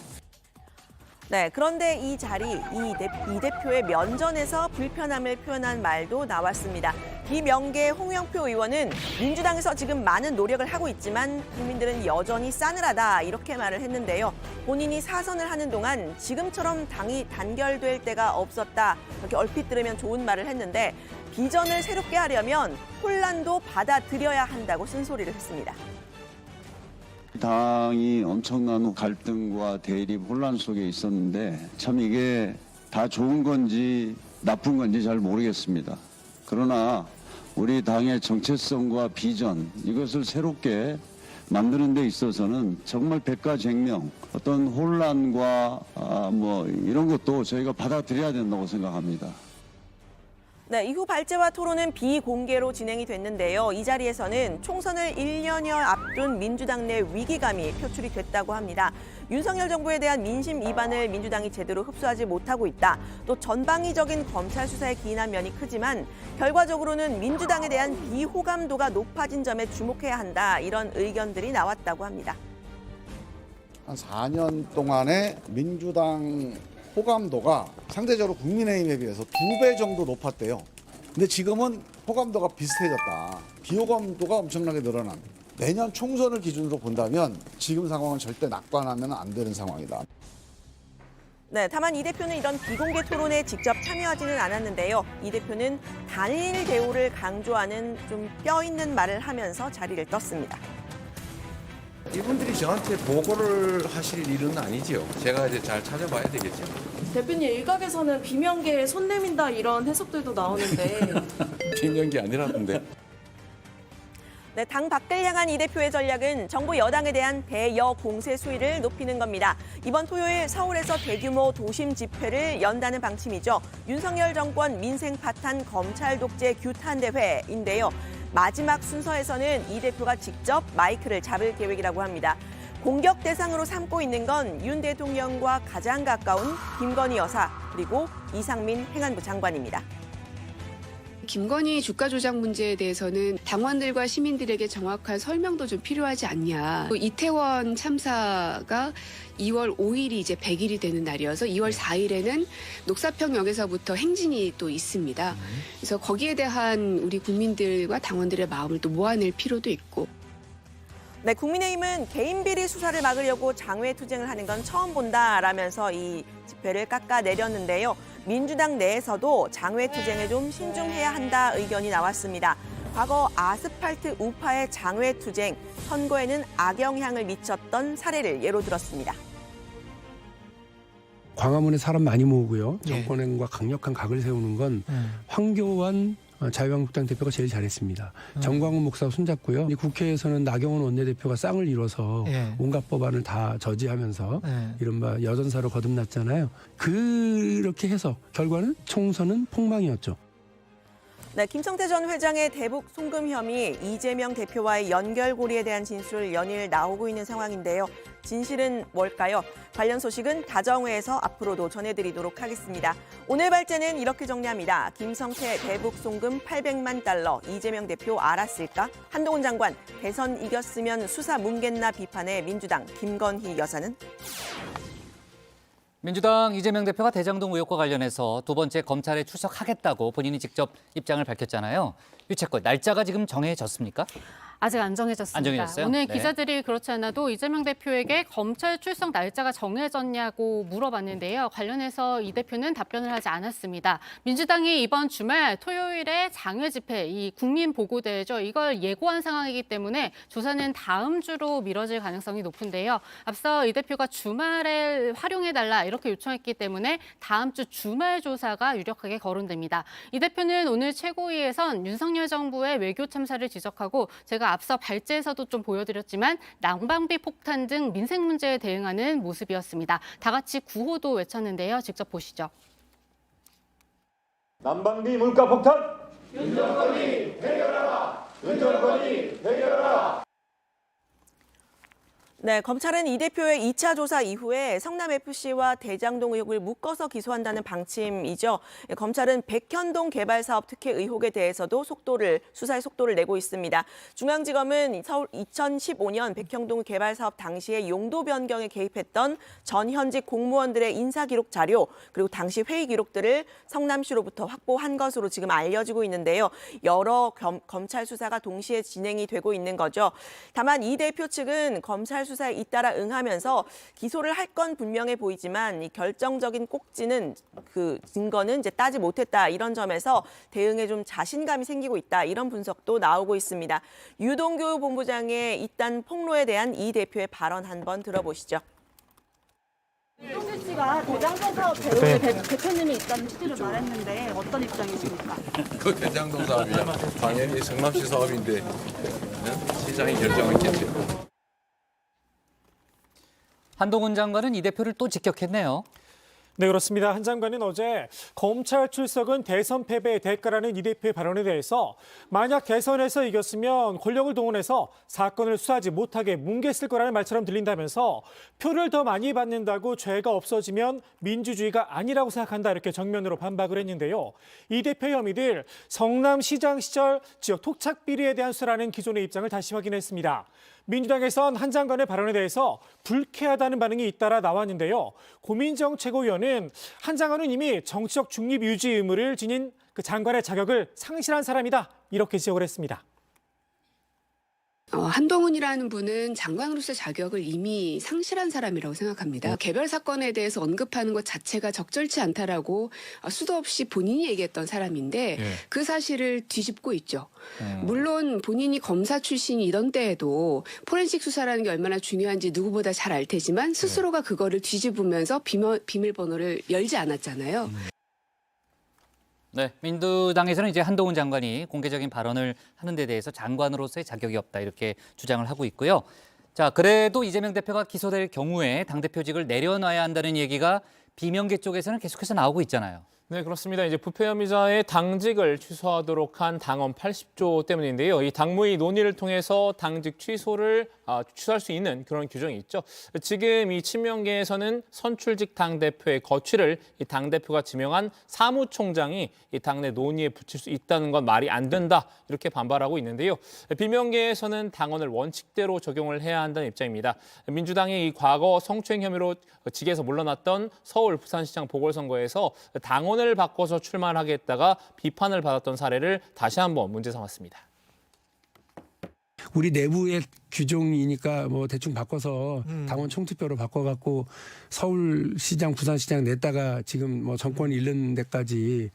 네, 그런데 이 자리, 이 대표의 면전에서 불편함을 표현한 말도 나왔습니다. 비명계 홍영표 의원은 민주당에서 지금 많은 노력을 하고 있지만 국민들은 여전히 싸늘하다 이렇게 말을 했는데요. 본인이 사선을 하는 동안 지금처럼 당이 단결될 때가 없었다 이렇게 얼핏 들으면 좋은 말을 했는데 비전을 새롭게 하려면 혼란도 받아들여야 한다고 쓴소리를 했습니다. 당이 엄청난 갈등과 대립, 혼란 속에 있었는데 참 이게 다 좋은 건지 나쁜 건지 잘 모르겠습니다. 그러나 우리 당의 정체성과 비전, 이것을 새롭게 만드는 데 있어서는 정말 백가쟁명, 어떤 혼란과 이런 것도 저희가 받아들여야 된다고 생각합니다. 네, 이후 발제와 토론은 비공개로 진행이 됐는데요. 이 자리에서는 총선을 1년여 앞둔 민주당 내 위기감이 표출이 됐다고 합니다. 윤석열 정부에 대한 민심 이반을 민주당이 제대로 흡수하지 못하고 있다. 또 전방위적인 검찰 수사에 기인한 면이 크지만 결과적으로는 민주당에 대한 비호감도가 높아진 점에 주목해야 한다. 이런 의견들이 나왔다고 합니다. 한 4년 동안의 민주당 호감도가 상대적으로 국민의힘에 비해서 2배 정도 높았대요. 근데 지금은 호감도가 비슷해졌다. 비호감도가 엄청나게 늘어납니다. 내년 총선을 기준으로 본다면 지금 상황은 절대 낙관하면 안 되는 상황이다. 네, 다만 이 대표는 이런 비공개 토론에 직접 참여하지는 않았는데요. 이 대표는 단일 대우를 강조하는 좀 뼈 있는 말을 하면서 자리를 떴습니다. 이분들이 저한테 보고를 하실 일은 아니죠. 제가 이제 잘 찾아봐야 되겠죠. 대표님 일각에서는 비명계에 손 내민다 이런 해석들도 나오는데 비명계 아니라던데. 네, 당 밖을 향한 이 대표의 전략은 정부 여당에 대한 대여 공세 수위를 높이는 겁니다. 이번 토요일 서울에서 대규모 도심 집회를 연다는 방침이죠. 윤석열 정권 민생 파탄 검찰 독재 규탄 대회인데요. 마지막 순서에서는 이 대표가 직접 마이크를 잡을 계획이라고 합니다. 공격 대상으로 삼고 있는 건 윤 대통령과 가장 가까운 김건희 여사 그리고 이상민 행안부 장관입니다. 김건희 주가 조작 문제에 대해서는 당원들과 시민들에게 정확한 설명도 좀 필요하지 않냐. 이태원 참사가 2월 5일이 이제 100일이 되는 날이어서 2월 4일에는 녹사평역에서부터 행진이 또 있습니다. 그래서 거기에 대한 우리 국민들과 당원들의 마음을 또 모아낼 필요도 있고. 네, 국민의힘은 개인 비리 수사를 막으려고 장외 투쟁을 하는 건 처음 본다라면서 이 집회를 깎아내렸는데요. 민주당 내에서도 장외 투쟁에 좀 신중해야 한다 의견이 나왔습니다. 과거 아스팔트 우파의 장외 투쟁, 선거에는 악영향을 미쳤던 사례를 예로 들었습니다. 광화문에 사람 많이 모으고요. 정권과 강력한 각을 세우는 건 황교안 자유한국당 대표가 제일 잘했습니다. 정광훈 목사 손잡고요. 국회에서는 나경원 원내대표가 쌍을 이뤄서 온갖 법안을 다 저지하면서 이른바 여전사로 거듭났잖아요. 그렇게 해서 결과는 총선은 폭망이었죠. 네, 김성태 전 회장의 대북 송금 혐의 이재명 대표와의 연결고리에 대한 진술 연일 나오고 있는 상황인데요. 진실은 뭘까요? 관련 소식은 다정회에서 앞으로도 전해드리도록 하겠습니다. 오늘 발제는 이렇게 정리합니다. 김성태 대북 송금 800만 달러, 이재명 대표 알았을까? 한동훈 장관, 대선 이겼으면 수사 뭉갰나 비판해 민주당 김건희 여사는? 민주당 이재명 대표가 대장동 의혹과 관련해서 두 번째 검찰에 출석하겠다고 본인이 직접 입장을 밝혔잖아요. 유채꽃, 날짜가 지금 정해졌습니까? 아직 안 정해졌습니다. 안 정해졌어요? 오늘 네. 기자들이 그렇지 않아도 이재명 대표에게 검찰 출석 날짜가 정해졌냐고 물어봤는데요. 관련해서 이 대표는 답변을 하지 않았습니다. 민주당이 이번 주말 토요일에 장외 집회, 이 국민보고대회죠. 이걸 예고한 상황이기 때문에 조사는 다음 주로 미뤄질 가능성이 높은데요. 앞서 이 대표가 주말에 활용해달라 이렇게 요청했기 때문에 다음 주 주말 조사가 유력하게 거론됩니다. 이 대표는 오늘 최고위에선 윤석열 정부의 외교 참사를 지적하고 제가 앞서 발제에서도 좀 보여드렸지만 난방비 폭탄 등 민생 문제에 대응하는 모습이었습니다. 다 같이 구호도 외쳤는데요. 직접 보시죠. 난방비 물가 폭탄! 윤정권이 해결하라! 윤정권이 해결하라! 네, 검찰은 이 대표의 2차 조사 이후에 성남FC와 대장동 의혹을 묶어서 기소한다는 방침이죠. 검찰은 백현동 개발사업 특혜 의혹에 대해서도 수사의 속도를 내고 있습니다. 중앙지검은 서울 2015년 백현동 개발사업 당시에 용도 변경에 개입했던 전 현직 공무원들의 인사기록 자료 그리고 당시 회의 기록들을 성남시로부터 확보한 것으로 지금 알려지고 있는데요. 여러 검찰 수사가 동시에 진행이 되고 있는 거죠. 다만 이 대표 측은 검찰 수사에 잇따라 응하면서 기소를 할 건 분명해 보이지만 이 결정적인 꼭지는 그 증거는 이제 따지 못했다 이런 점에서 대응에 좀 자신감이 생기고 있다 이런 분석도 나오고 있습니다. 유동규 본부장의 이딴 폭로에 대한 이 대표의 발언 한번 들어보시죠. 이동규 씨가 대장동 사업 배후에 대표님이 있다는 취지를 말했는데 어떤 입장이십니까? 그 대장동 사업이야. 당연히 성남시 사업인데 시장이 결정했겠죠. 한동훈 장관은 이 대표를 또 직격했네요. 네, 그렇습니다. 한 장관은 어제 검찰 출석은 대선 패배의 대가라는 이 대표의 발언에 대해서 만약 대선에서 이겼으면 권력을 동원해서 사건을 수사하지 못하게 뭉갰을 거라는 말처럼 들린다면서 표를 더 많이 받는다고 죄가 없어지면 민주주의가 아니라고 생각한다 이렇게 정면으로 반박을 했는데요. 이 대표의 혐의들 성남시장 시절 지역 토착 비리에 대한 수사라는 기존의 입장을 다시 확인했습니다. 민주당에선 한 장관의 발언에 대해서 불쾌하다는 반응이 잇따라 나왔는데요. 고민정 최고위원은 한 장관은 이미 정치적 중립 유지 의무를 지닌 그 장관의 자격을 상실한 사람이다 이렇게 지적을 했습니다. 한동훈이라는 분은 장관으로서의 자격을 이미 상실한 사람이라고 생각합니다. 개별 사건에 대해서 언급하는 것 자체가 적절치 않다라고 수도 없이 본인이 얘기했던 사람인데 그 사실을 뒤집고 있죠. 물론 본인이 검사 출신이던 때에도 포렌식 수사라는 게 얼마나 중요한지 누구보다 잘 알 테지만 스스로가 그거를 뒤집으면서 비밀번호를 열지 않았잖아요. 네, 민주당에서는 이제 한동훈 장관이 공개적인 발언을 하는 데 대해서 장관으로서의 자격이 없다 이렇게 주장을 하고 있고요. 자, 그래도 이재명 대표가 기소될 경우에 당대표직을 내려놔야 한다는 얘기가 비명계 쪽에서는 계속해서 나오고 있잖아요. 네, 그렇습니다. 이제 부패 혐의자의 당직을 취소하도록 한 당헌 80조 때문인데요. 이 당무위 논의를 통해서 당직 취소를 취소할 수 있는 그런 규정이 있죠. 지금 이 친명계에서는 선출직 당대표의 거취를 이 당대표가 지명한 사무총장이 이 당내 논의에 붙일 수 있다는 건 말이 안 된다 이렇게 반발하고 있는데요. 비명계에서는 당헌을 원칙대로 적용을 해야 한다는 입장입니다. 민주당이 이 과거 성추행 혐의로 직에서 물러났던 서울 부산시장 보궐선거에서 당헌을 바꿔서 출마하겠다가 비판을 받았던 사례를 다시 한번 문제 삼았습니다. 우리 내부의 규정이니까 뭐 대충 바꿔서 당원 총투표로 바꿔갖고 서울시장, 부산시장 냈다가 지금 뭐 정권 잃는 데까지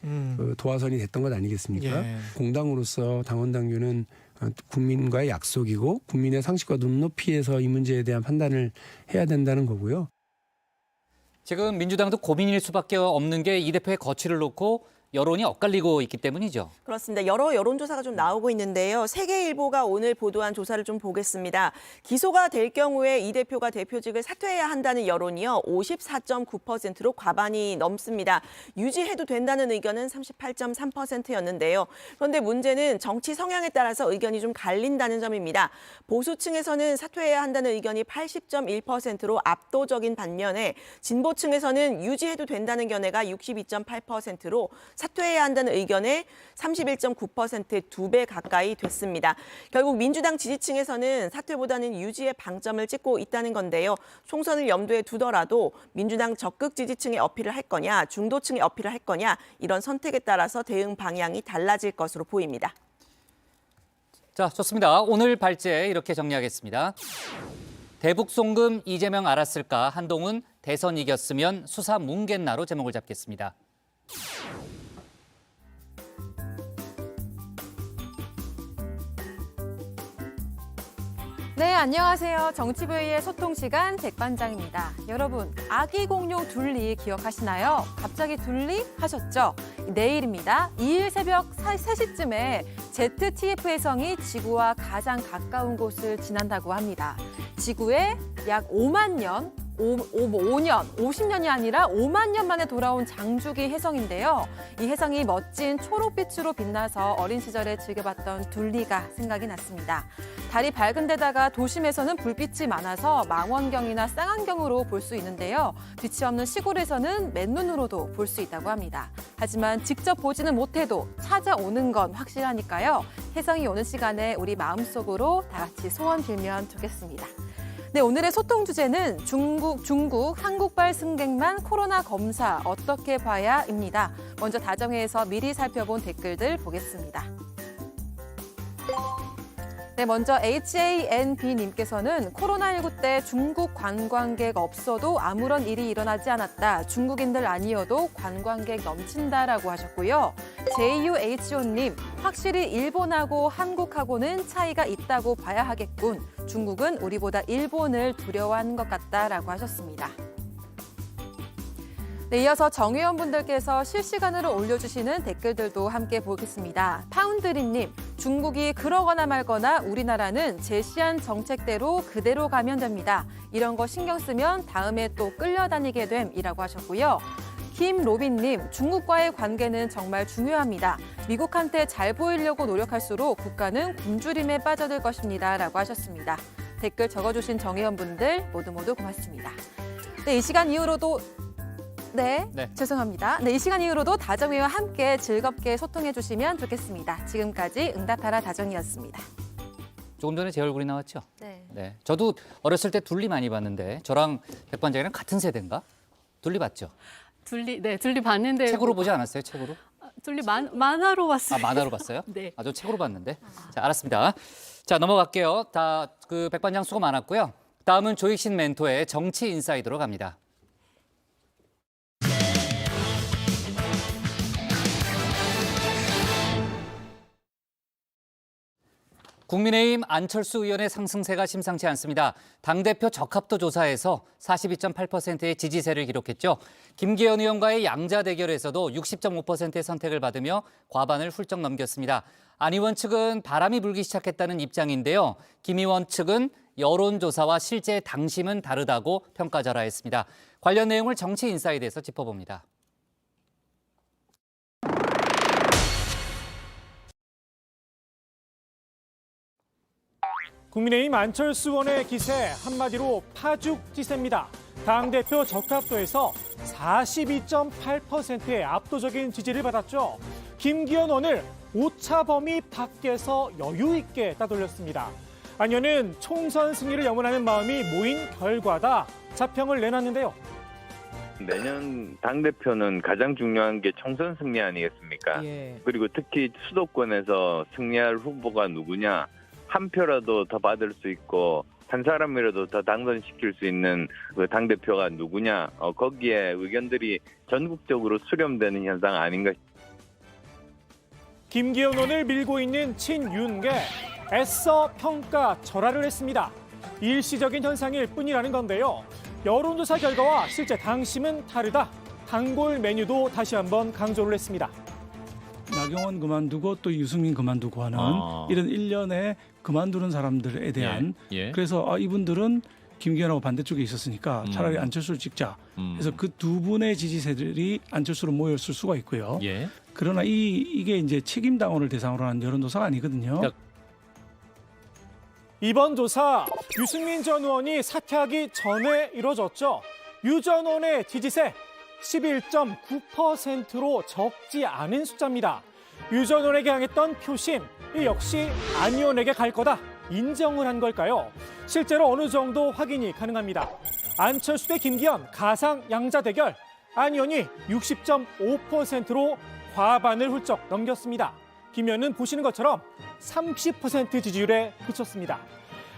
도화선이 됐던 것 아니겠습니까? 예. 공당으로서 당원 당규는 국민과의 약속이고 국민의 상식과 눈높이에서 이 문제에 대한 판단을 해야 된다는 거고요. 지금 민주당도 고민일 수밖에 없는 게 이 대표의 거취를 놓고 여론이 엇갈리고 있기 때문이죠. 그렇습니다. 여러 여론조사가 좀 나오고 있는데요. 세계일보가 오늘 보도한 조사를 좀 보겠습니다. 기소가 될 경우에 이 대표가 대표직을 사퇴해야 한다는 여론이요. 54.9%로 과반이 넘습니다. 유지해도 된다는 의견은 38.3%였는데요. 그런데 문제는 정치 성향에 따라서 의견이 좀 갈린다는 점입니다. 보수층에서는 사퇴해야 한다는 의견이 80.1%로 압도적인 반면에 진보층에서는 유지해도 된다는 견해가 62.8%로 사퇴해야 한다는 의견의 31.9%의 2배 가까이 됐습니다. 결국 민주당 지지층에서는 사퇴보다는 유지에 방점을 찍고 있다는 건데요. 총선을 염두에 두더라도 민주당 적극 지지층에 어필을 할 거냐, 중도층에 어필을 할 거냐 이런 선택에 따라서 대응 방향이 달라질 것으로 보입니다. 자, 좋습니다. 오늘 발제 이렇게 정리하겠습니다. 대북 송금 이재명 알았을까? 한동훈 대선 이겼으면 수사 뭉갰나로 제목을 잡겠습니다. 네, 안녕하세요. 정치부의 소통 시간 백반장입니다. 여러분, 아기 공룡 둘리 기억하시나요? 갑자기 둘리 하셨죠? 내일입니다. 2일 새벽 3시쯤에 ZTF 해성이 지구와 가장 가까운 곳을 지난다고 합니다. 지구에 약 5만 년, 50년이 아니라 5만 년 만에 돌아온 장주기 혜성인데요. 이 혜성이 멋진 초록빛으로 빛나서 어린 시절에 즐겨봤던 둘리가 생각이 났습니다. 달이 밝은 데다가 도심에서는 불빛이 많아서 망원경이나 쌍안경으로 볼 수 있는데요. 빛이 없는 시골에서는 맨눈으로도 볼 수 있다고 합니다. 하지만 직접 보지는 못해도 찾아오는 건 확실하니까요. 혜성이 오는 시간에 우리 마음속으로 다 같이 소원 빌면 좋겠습니다. 네, 오늘의 소통 주제는 중국 한국발 승객만 코로나 검사 어떻게 봐야입니다. 먼저 다정회에서 미리 살펴본 댓글들 보겠습니다. 네, 먼저 HANB님께서는 코로나19 때 중국 관광객 없어도 아무런 일이 일어나지 않았다. 중국인들 아니어도 관광객 넘친다라고 하셨고요. JUHO님, 확실히 일본하고 한국하고는 차이가 있다고 봐야 하겠군. 중국은 우리보다 일본을 두려워하는 것 같다라고 하셨습니다. 네, 이어서 정의원분들께서 실시간으로 올려주시는 댓글들도 함께 보겠습니다. 파운드리님, 중국이 그러거나 말거나 우리나라는 제시한 정책대로 그대로 가면 됩니다. 이런 거 신경 쓰면 다음에 또 끌려다니게 됨이라고 하셨고요. 김로빈님, 중국과의 관계는 정말 중요합니다. 미국한테 잘 보이려고 노력할수록 국가는 굶주림에 빠져들 것입니다. 라고 하셨습니다. 댓글 적어주신 정의원분들 모두 고맙습니다. 네, 이 시간 이후로도 죄송합니다. 네, 이 시간 이후로도 다정회와 함께 즐겁게 소통해 주시면 좋겠습니다. 지금까지 응답하라 다정이었습니다. 조금 전에 제 얼굴이 나왔죠? 네. 저도 어렸을 때 둘리 많이 봤는데 저랑 백반장이랑 같은 세대인가? 둘리 봤죠? 둘리 봤는데. 책으로 보지 않았어요? 책으로? 둘리 만화로 봤어요. 만화로 봤어요? 네. 저 책으로 봤는데. 자, 알았습니다. 자, 넘어갈게요. 백반장 수고 많았고요. 다음은 조익신 멘토의 정치 인사이드로 갑니다. 국민의힘 안철수 의원의 상승세가 심상치 않습니다. 당대표 적합도 조사에서 42.8%의 지지세를 기록했죠. 김기현 의원과의 양자 대결에서도 60.5%의 선택을 받으며 과반을 훌쩍 넘겼습니다. 안 의원 측은 바람이 불기 시작했다는 입장인데요. 김 의원 측은 여론조사와 실제 당심은 다르다고 평가절하했습니다. 관련 내용을 정치 인사이드에서 짚어봅니다. 국민의힘 안철수 의원의 기세 한마디로 파죽지세입니다. 당대표 적합도에서 42.8%의 압도적인 지지를 받았죠. 김기현 의원을 오차 범위 밖에서 여유 있게 따돌렸습니다. 안 의원은 총선 승리를 염원하는 마음이 모인 결과다. 자평을 내놨는데요. 내년 당대표는 가장 중요한 게 총선 승리 아니겠습니까? 그리고 특히 수도권에서 승리할 후보가 누구냐. 한 표라도 더 받을 수 있고 한 사람이라도 더 당선시킬 수 있는 그 당대표가 누구냐. 거기에 의견들이 전국적으로 수렴되는 현상 아닌가. 김기현 의원을 밀고 있는 친윤계 애써 평가 절하를 했습니다. 일시적인 현상일 뿐이라는 건데요. 여론조사 결과와 실제 당심은 다르다. 단골 메뉴도 다시 한번 강조를 했습니다. 나경원 그만두고 또 유승민 그만두고 하는 이런 일련의 그만두는 사람들에 대한 그래서 이분들은 김기현하고 반대쪽에 있었으니까 차라리 안철수를 찍자. 그래서 그 두 분의 지지세들이 안철수로 모였을 수가 있고요. 그러나 이게 이제 책임 당원을 대상으로 한 여론조사가 아니거든요. 이번 조사 유승민 전 의원이 사퇴하기 전에 이뤄졌죠. 유 전 의원의 지지세 11.9%로 적지 않은 숫자입니다. 유 전 의원에게 향했던 표심, 이 역시 안 의원에게 갈 거다 인정을 한 걸까요? 실제로 어느 정도 확인이 가능합니다. 안철수 대 김기현 가상 양자 대결, 안 의원이 60.5%로 과반을 훌쩍 넘겼습니다. 김 의원은 보시는 것처럼 30% 지지율에 그쳤습니다.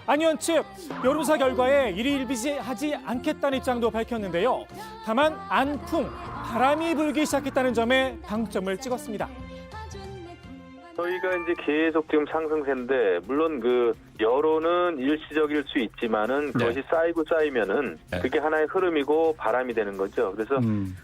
안 의원 측 여론조사 결과에 일희일비하지 않겠다는 입장도 밝혔는데요. 다만 안풍, 바람이 불기 시작했다는 점에 방점을 찍었습니다. 저희가 이제 계속 지금 상승세인데 물론 그 여론은 일시적일 수 있지만은 그것이 쌓이고 쌓이면은 그게 하나의 흐름이고 바람이 되는 거죠. 그래서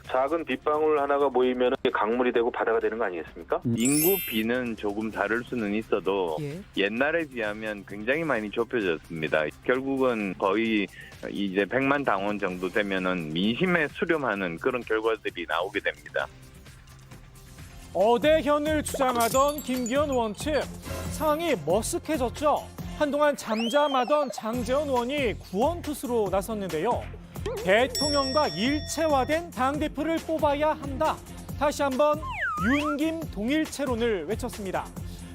작은 빗방울 하나가 모이면 강물이 되고 바다가 되는 거 아니겠습니까? 인구 비는 조금 다를 수는 있어도 옛날에 비하면 굉장히 많이 좁혀졌습니다. 결국은 거의 이제 100만 당원 정도 되면은 민심에 수렴하는 그런 결과들이 나오게 됩니다. 어대현을 주장하던 김기현 의원 측 상황이 머쓱해졌죠. 한동안 잠잠하던 장제원 의원이 구원투수로 나섰는데요. 대통령과 일체화된 당대표를 뽑아야 한다. 다시 한번 윤김 동일체론을 외쳤습니다.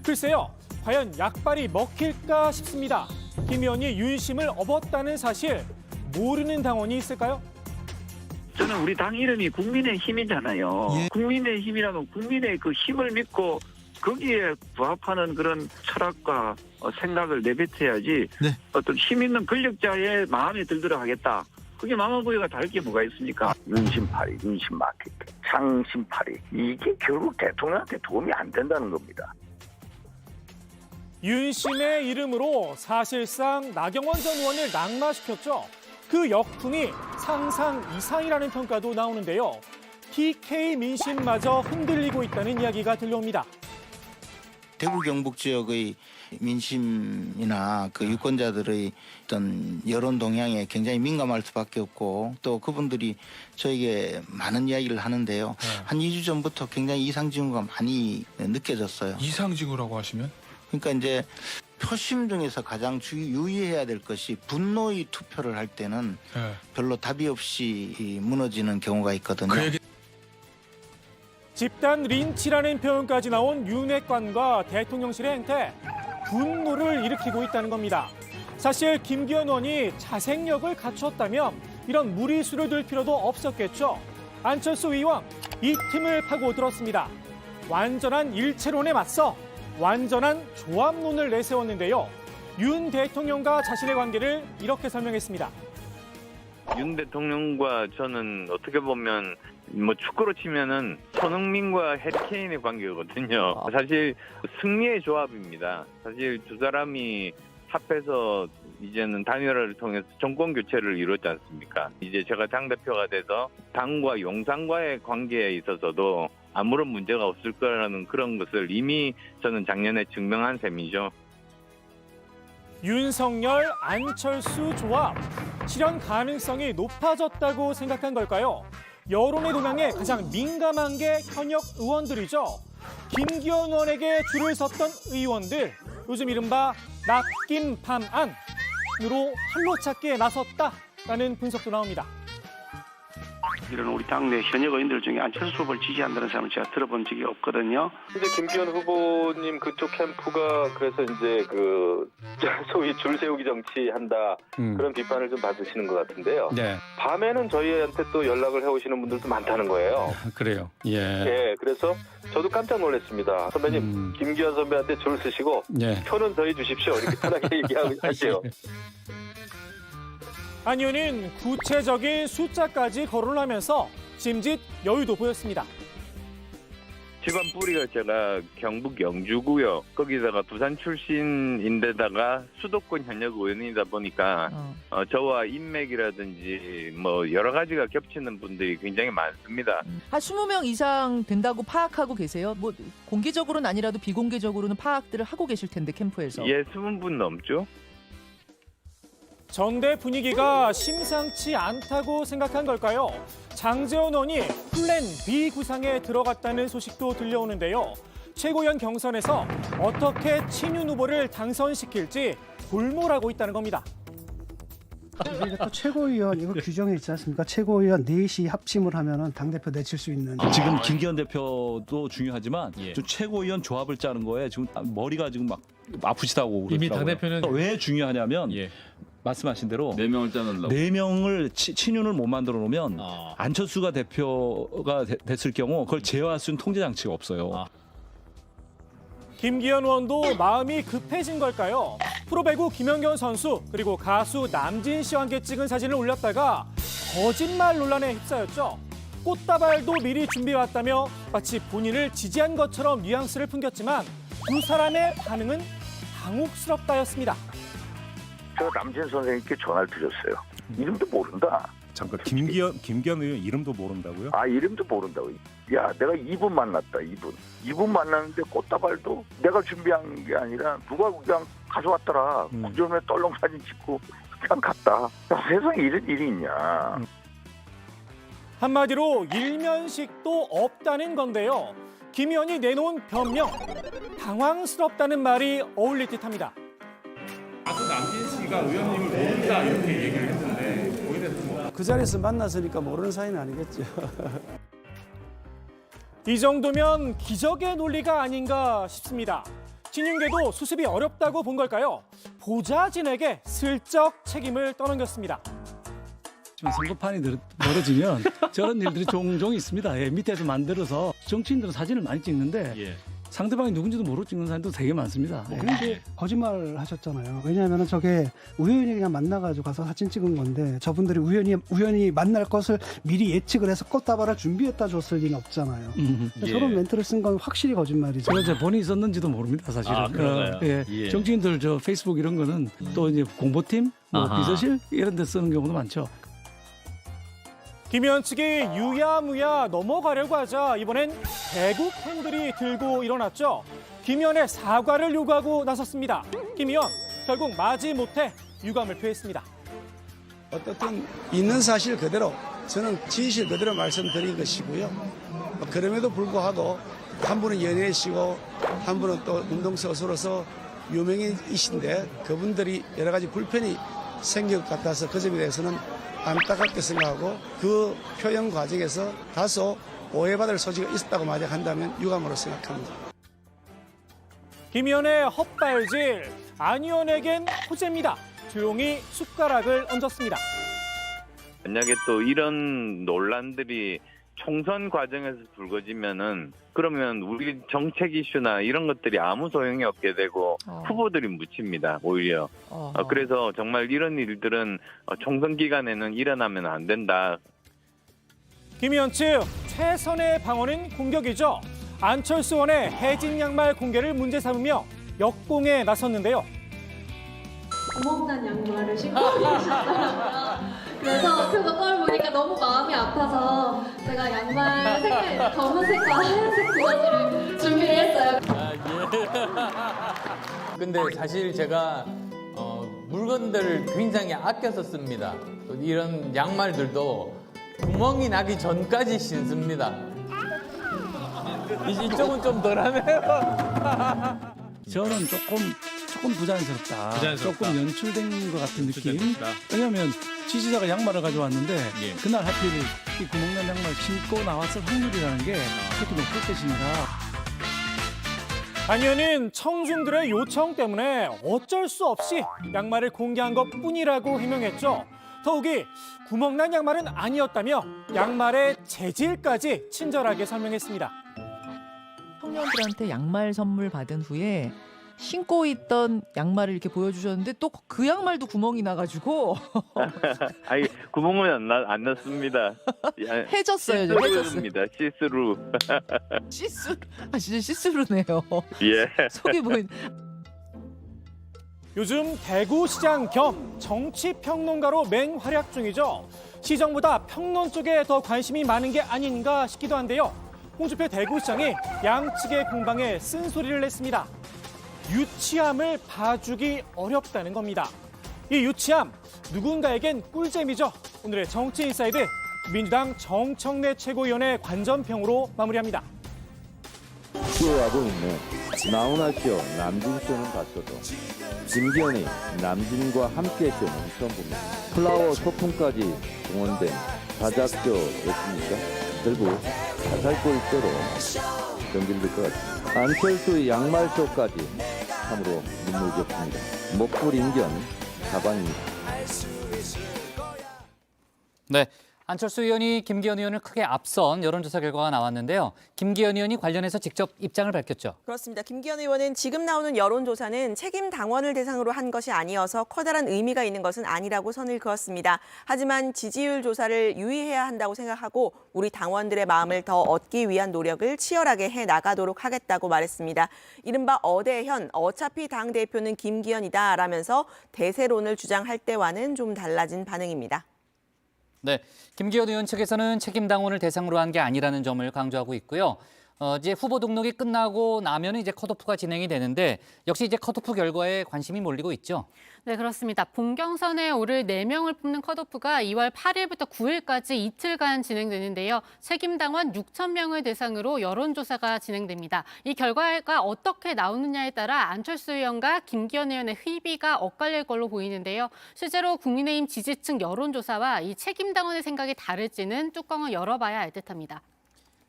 글쎄요, 과연 약발이 먹힐까 싶습니다. 김 의원이 윤심을 업었다는 사실 모르는 당원이 있을까요? 저는 우리 당 이름이 국민의힘이잖아요. 국민의힘이라면 국민의 그 힘을 믿고 거기에 부합하는 그런 철학과 생각을 내뱉어야지 어떤 힘 있는 권력자의 마음에 들도록 하겠다. 그게 마마보이가 다를 게 뭐가 있습니까? 윤심팔이, 윤심마케팅, 장심팔이. 이게 결국 대통령한테 도움이 안 된다는 겁니다. 윤심의 이름으로 사실상 나경원 전 의원을 낙마시켰죠. 그 역풍이 상상 이상이라는 평가도 나오는데요. PK 민심마저 흔들리고 있다는 이야기가 들려옵니다. 대구 경북 지역의 민심이나 그 유권자들의 어떤 여론 동향에 굉장히 민감할 수밖에 없고 또 그분들이 저에게 많은 이야기를 하는데요. 한 2주 전부터 굉장히 이상 징후가 많이 느껴졌어요. 이상 징후라고 하시면? 그러니까 이제 표심 중에서 가장 유의해야 될 것이 분노의 투표를 할 때는 별로 답이 없이 무너지는 경우가 있거든요. 집단 린치라는 표현까지 나온 윤핵관과 대통령실의 행태, 분노를 일으키고 있다는 겁니다. 사실 김기현 의원이 자생력을 갖췄다면 이런 무리수를 둘 필요도 없었겠죠. 안철수 의원, 이 틈을 파고들었습니다. 완전한 일체론에 맞서 완전한 조합론을 내세웠는데요. 윤 대통령과 자신의 관계를 이렇게 설명했습니다. 윤 대통령과 저는 어떻게 보면 뭐 축구로 치면은 손흥민과 해리케인의 관계거든요. 사실 승리의 조합입니다. 사실 두 사람이 합해서 이제는 단일화를 통해서 정권 교체를 이뤘지 않습니까? 이제 제가 당대표가 돼서 당과 용산과의 관계에 있어서도 아무런 문제가 없을 거라는 그런 것을 이미 저는 작년에 증명한 셈이죠. 윤석열, 안철수 조합, 실현 가능성이 높아졌다고 생각한 걸까요? 여론의 동향에 가장 민감한 게 현역 의원들이죠. 김기현 의원에게 줄을 섰던 의원들, 요즘 이른바 납김밤안으로 활로 찾기에 나섰다라는 분석도 나옵니다. 이런 우리 당내 현역 의원들 중에 안철수 후보를 지지한다는 사람을 제가 들어본 적이 없거든요. 이제 김기현 후보님 그쪽 캠프가 그래서 이제 그 소위 줄 세우기 정치한다 그런 비판을 좀 받으시는 것 같은데요. 밤에는 저희한테 또 연락을 해오시는 분들도 많다는 거예요. 그래요. 그래서 저도 깜짝 놀랐습니다. 선배님, 김기현 선배한테 줄 쓰시고 표는 저희 주십시오. 이렇게 편하게 얘기하죠. 안 의원은 구체적인 숫자까지 거론을 하면서 짐짓 여유도 보였습니다. 집안 뿌리가 제가 경북 영주고요. 거기다가 부산 출신인데다가 수도권 현역 의원이다 보니까 저와 인맥이라든지 뭐 여러 가지가 겹치는 분들이 굉장히 많습니다. 한 20명 이상 된다고 파악하고 계세요? 뭐 공개적으로는 아니라도 비공개적으로는 파악들을 하고 계실 텐데 캠프에서. 예, 20분 넘죠. 전대 분위기가 심상치 않다고 생각한 걸까요? 장제원 의원이 플랜 B 구상에 들어갔다는 소식도 들려오는데요. 최고위원 경선에서 어떻게 친윤 후보를 당선시킬지 골몰하고 있다는 겁니다. 이게 또 최고위원 이거 규정에 있지 않습니까? 최고위원 넷이 합심을 하면은 당대표 내칠 수 있는. 지금 김기현 대표도 중요하지만 좀 최고위원 조합을 짜는 거에 지금 머리가 지금 막 아프시다고 그러더라고요. 이미 당대표는 왜 중요하냐면 말씀하신 대로 4명을 짜놓으려고 4명을 친윤을 못 만들어 놓으면 안철수가 대표가 됐을 경우 그걸 제어할 수 있는 통제 장치가 없어요. 김기현 의원도 마음이 급해진 걸까요? 프로배구 김연경 선수 그리고 가수 남진 씨와 함께 찍은 사진을 올렸다가 거짓말 논란에 휩싸였죠. 꽃다발도 미리 준비해왔다며 마치 본인을 지지한 것처럼 뉘앙스를 풍겼지만 두 사람의 반응은 당혹스럽다였습니다. 제가 남진 선생님께 전화를 드렸어요. 이름도 모른다. 잠깐 김기현 의원 이름도 모른다고요? 아, 이름도 모른다고. 야, 내가 2분 만났다. 2분 만났는데 꽃다발도 내가 준비한 게 아니라 누가 그냥 가져왔더라. 구점에 떨렁 사진 찍고 그냥 갔다. 야, 세상에 이런 일이 있냐. 한마디로 일면식도 없다는 건데요. 김 의원이 내놓은 변명, 당황스럽다는 말이 어울릴 듯합니다. 가수 남진 씨가 의원님을 모른다 이렇게 얘기를 했는데 거기에 대해서 뭐. 그 자리에서 만났으니까 모르는 사이는 아니겠죠. 이 정도면 기적의 논리가 아닌가 싶습니다. 친윤계도 수습이 어렵다고 본 걸까요? 보좌진에게 슬쩍 책임을 떠넘겼습니다. 선거판이 벌어지면 저런 일들이 종종 있습니다. 밑에서 만들어서 정치인들은 사진을 많이 찍는데 상대방이 누군지도 모르고 찍는 사람도 되게 많습니다. 그런데 거짓말 하셨잖아요. 왜냐하면 저게 우연히 그냥 만나가지고 가서 사진 찍은 건데 저분들이 우연히 만날 것을 미리 예측을 해서 꽃다발을 준비했다 줬을 리는 없잖아요. 저런 멘트를 쓴 건 확실히 거짓말이죠. 제가 이제 본인이 썼는지도 모릅니다, 사실은. 정치인들 저 페이스북 이런 거는 또 이제 공보팀, 비서실 이런 데 쓰는 경우도 많죠. 김 의원 측이 유야무야 넘어가려고 하자 이번엔 대구 팬들이 들고 일어났죠. 김 의원의 사과를 요구하고 나섰습니다. 김 의원 결국 마지못해 유감을 표했습니다. 어떻든 있는 사실 그대로 저는 진실 그대로 말씀드린 것이고요. 그럼에도 불구하고 한 분은 연예인이시고 한 분은 또 운동선수로서 유명인이신데 그분들이 여러 가지 불편이 생길 것 같아서 그 점에 대해서는 안타깝게 생각하고 그 표현 과정에서 다소 오해받을 소지가 있었다고 만약 한다면 유감으로 생각합니다. 김 의원의 헛발질, 안 의원에겐 호재입니다. 조용히 숟가락을 얹었습니다. 만약에 또 이런 논란들이 총선 과정에서 불거지면은 그러면 우리 정책 이슈나 이런 것들이 아무 소용이 없게 되고 후보들이 묻힙니다, 오히려. 그래서 정말 이런 일들은 총선 기간에는 일어나면 안 된다. 김 의원 측 최선의 방어는 공격이죠. 안철수 의원의 해진 양말 공개를 문제 삼으며 역공에 나섰는데요. 구멍난 양말을 신고 계시더라고요. 그래서 그걸 보니까 너무 마음이 아파서 제가 양말 색깔 검은색과 하얀색 두 가지를 준비를 했어요. 근데 사실 제가 물건들을 굉장히 아껴서 씁니다. 이런 양말들도 구멍이 나기 전까지 신습니다. 이쪽은 좀 덜하네요. 저는 조금 부자연스럽다. 조금 연출된 것 같은 느낌. 왜냐하면 지지자가 양말을 가져왔는데 그날 하필 이 구멍난 양말 신고 나왔을 확률이라는 게 그렇게 높을 것입니다. 안 의원은 청중들의 요청 때문에 어쩔 수 없이 양말을 공개한 것뿐이라고 해명했죠. 더욱이 구멍난 양말은 아니었다며 양말의 재질까지 친절하게 설명했습니다. 청년들한테 양말 선물 받은 후에 신고 있던 양말을 이렇게 보여주셨는데 또 그 양말도 구멍이 나가지고 아니 구멍은 안 났습니다. 해졌어요. 좀 해졌어요. 시스루입니다. 시스루. 시스루. 아 진짜 시스루네요. 예. 속이 보인. 요즘 대구시장 겸 정치평론가로 맹활약 중이죠. 시정보다 평론 쪽에 더 관심이 많은 게 아닌가 싶기도 한데요. 홍준표 대구시장이 양측의 공방에 쓴소리를 냈습니다. 유치함을 봐주기 어렵다는 겁니다. 이 유치함, 누군가에겐 꿀잼이죠. 오늘의 정치인사이드, 민주당 정청래 최고위원의 관전평으로 마무리합니다. 쇼하고 있는 나훈아 쇼, 남진 쇼는 봤어도 김기현이 남진과 함께 쇼는 처음 봅니다. 플라워 소품까지 동원된 다작쇼였으니까 결국 자살골쇼로 연결될 것 같습니다. 안철수의 양말쇼까지 참으로 눈물겹습니다. 먹불인견 가방입니다. 네. 안철수 의원이 김기현 의원을 크게 앞선 여론조사 결과가 나왔는데요. 김기현 의원이 관련해서 직접 입장을 밝혔죠. 그렇습니다. 김기현 의원은 지금 나오는 여론조사는 책임 당원을 대상으로 한 것이 아니어서 커다란 의미가 있는 것은 아니라고 선을 그었습니다. 하지만 지지율 조사를 유의해야 한다고 생각하고 우리 당원들의 마음을 더 얻기 위한 노력을 치열하게 해나가도록 하겠다고 말했습니다. 이른바 어대현, 어차피 당대표는 김기현이다라면서 대세론을 주장할 때와는 좀 달라진 반응입니다. 네, 김기현 의원 측에서는 책임 당원을 대상으로 한 게 아니라는 점을 강조하고 있고요. 이제 후보 등록이 끝나고 나면 이제 컷오프가 진행이 되는데 역시 이제 컷오프 결과에 관심이 몰리고 있죠. 네, 그렇습니다. 본경선에 오를 4명을 뽑는 컷오프가 2월 8일부터 9일까지 이틀간 진행되는데요. 책임당원 6,000명을 대상으로 여론조사가 진행됩니다. 이 결과가 어떻게 나오느냐에 따라 안철수 의원과 김기현 의원의 희비가 엇갈릴 걸로 보이는데요. 실제로 국민의힘 지지층 여론조사와 이 책임당원의 생각이 다를지는 뚜껑을 열어봐야 알 듯합니다.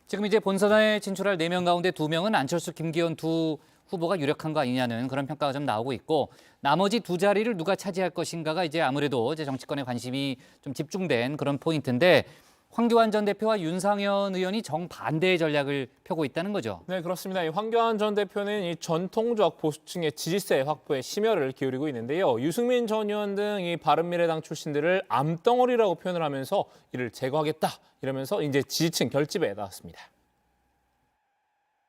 지금 이제 본선에 진출할 4명 가운데 2명은 안철수, 김기현 두 후보가 유력한 거 아니냐는 그런 평가가 좀 나오고 있고 나머지 2자리를 누가 차지할 것인가가 이제 아무래도 이제 정치권의 관심이 좀 집중된 그런 포인트인데 황교안 전 대표와 윤상현 의원이 정반대의 전략을 펴고 있다는 거죠. 네, 그렇습니다. 이 황교안 전 대표는 이 전통적 보수층의 지지세 확보에 심혈을 기울이고 있는데요. 유승민 전 의원 등 이 바른미래당 출신들을 암덩어리라고 표현을 하면서 이를 제거하겠다 이러면서 이제 지지층 결집에 나왔습니다.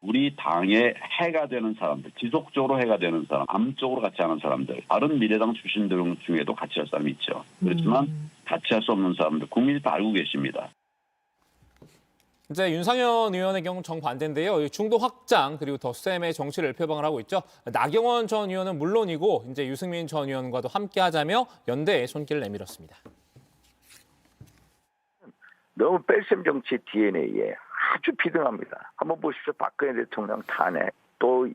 우리 당의 해가 되는 사람들, 지속적으로 해가 되는 사람, 암적으로 같이 하는 사람들, 다른 미래당 출신들 중에도 같이 할 사람이 있죠. 그렇지만 같이 할 수 없는 사람들, 국민이 다 알고 계십니다. 이제 윤상현 의원의 경우 정반대인데요. 중도 확장 그리고 덧셈의 정치를 표방을 하고 있죠. 나경원 전 의원은 물론이고 이제 유승민 전 의원과도 함께하자며 연대에 손길을 내밀었습니다. 너무 뺄셈 정치 DNA에 아주 비등합니다. 한번 보십시오. 박근혜 대통령 탄핵, 또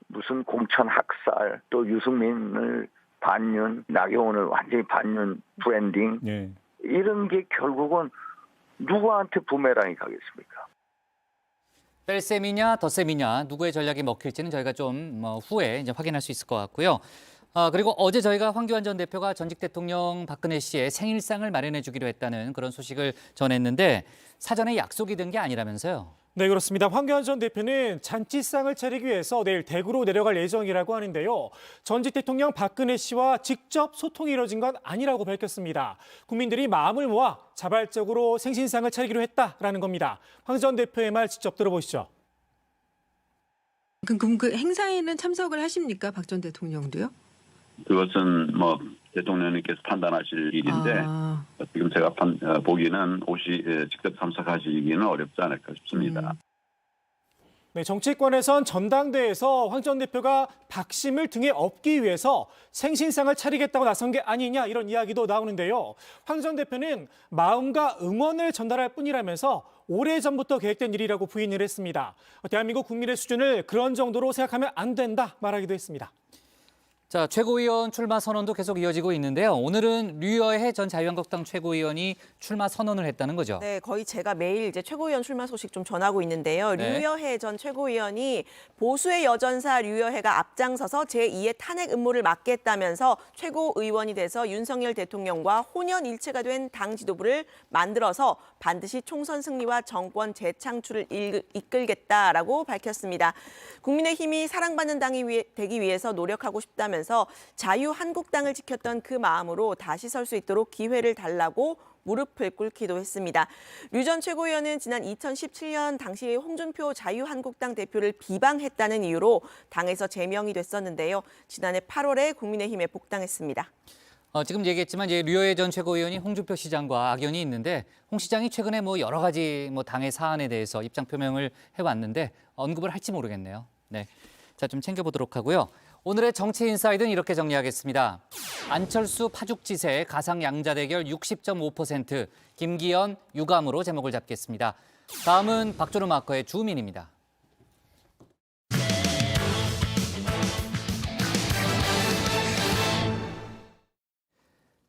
무슨 공천 학살, 또 유승민을 반윤, 나경원을 완전히 반윤 브랜딩. 예. 이런 게 결국은 누구한테 부메랑이 가겠습니까? 뺄셈이냐 덧셈이냐 누구의 전략이 먹힐지는 저희가 좀 후에 이제 확인할 수 있을 것 같고요. 그리고 어제 저희가 황교안 전 대표가 전직 대통령 박근혜 씨의 생일상을 마련해 주기로 했다는 그런 소식을 전했는데 사전에 약속이 된 게 아니라면서요. 네, 그렇습니다. 황교안 전 대표는 잔치상을 차리기 위해서 내일 대구로 내려갈 예정이라고 하는데요. 전직 대통령 박근혜 씨와 직접 소통이 이뤄진 건 아니라고 밝혔습니다. 국민들이 마음을 모아 자발적으로 생신상을 차리기로 했다라는 겁니다. 황 전 대표의 말 직접 들어보시죠. 그럼 그 행사에는 참석을 하십니까? 박 전 대통령도요? 그것은 뭐 대통령님께서 판단하실 일인데 지금 제가 보기에는 직접 참석하시기는 어렵지 않을까 싶습니다. 네, 정치권에선 전당대회에서 황 전 대표가 박심을 등에 업기 위해서 생신상을 차리겠다고 나선 게 아니냐 이런 이야기도 나오는데요. 황 전 대표는 마음과 응원을 전달할 뿐이라면서 오래전부터 계획된 일이라고 부인을 했습니다. 대한민국 국민의 수준을 그런 정도로 생각하면 안 된다 말하기도 했습니다. 자, 최고위원 출마 선언도 계속 이어지고 있는데요. 오늘은 류여해 전 자유한국당 최고위원이 출마 선언을 했다는 거죠. 네, 거의 제가 매일 이제 최고위원 출마 소식 좀 전하고 있는데요. 네. 류여해 전 최고위원이 보수의 여전사 류여해가 앞장서서 제2의 탄핵 음모를 막겠다면서 최고의원이 돼서 윤석열 대통령과 혼연일체가 된 당 지도부를 만들어서 반드시 총선 승리와 정권 재창출을 이끌겠다라고 밝혔습니다. 국민의힘이 사랑받는 당이 되기 위해서 노력하고 싶다면서 자유한국당을 지켰던 그 마음으로 다시 설 수 있도록 기회를 달라고 무릎을 꿇기도 했습니다. 류 전 최고위원은 지난 2017년 당시 홍준표 자유한국당 대표를 비방했다는 이유로 당에서 제명이 됐었는데요. 지난해 8월에 국민의힘에 복당했습니다. 지금 얘기했지만 이제 류여해 전 최고위원이 홍준표 시장과 악연이 있는데 홍 시장이 최근에 여러 가지 당의 사안에 대해서 입장 표명을 해왔는데 언급을 할지 모르겠네요. 네, 자, 좀 챙겨보도록 하고요. 오늘의 정치 인사이드는 이렇게 정리하겠습니다. 안철수 파죽지세 가상 양자 대결 60.5%, 김기현 유감으로 제목을 잡겠습니다. 다음은 박준호 마커의 주민입니다.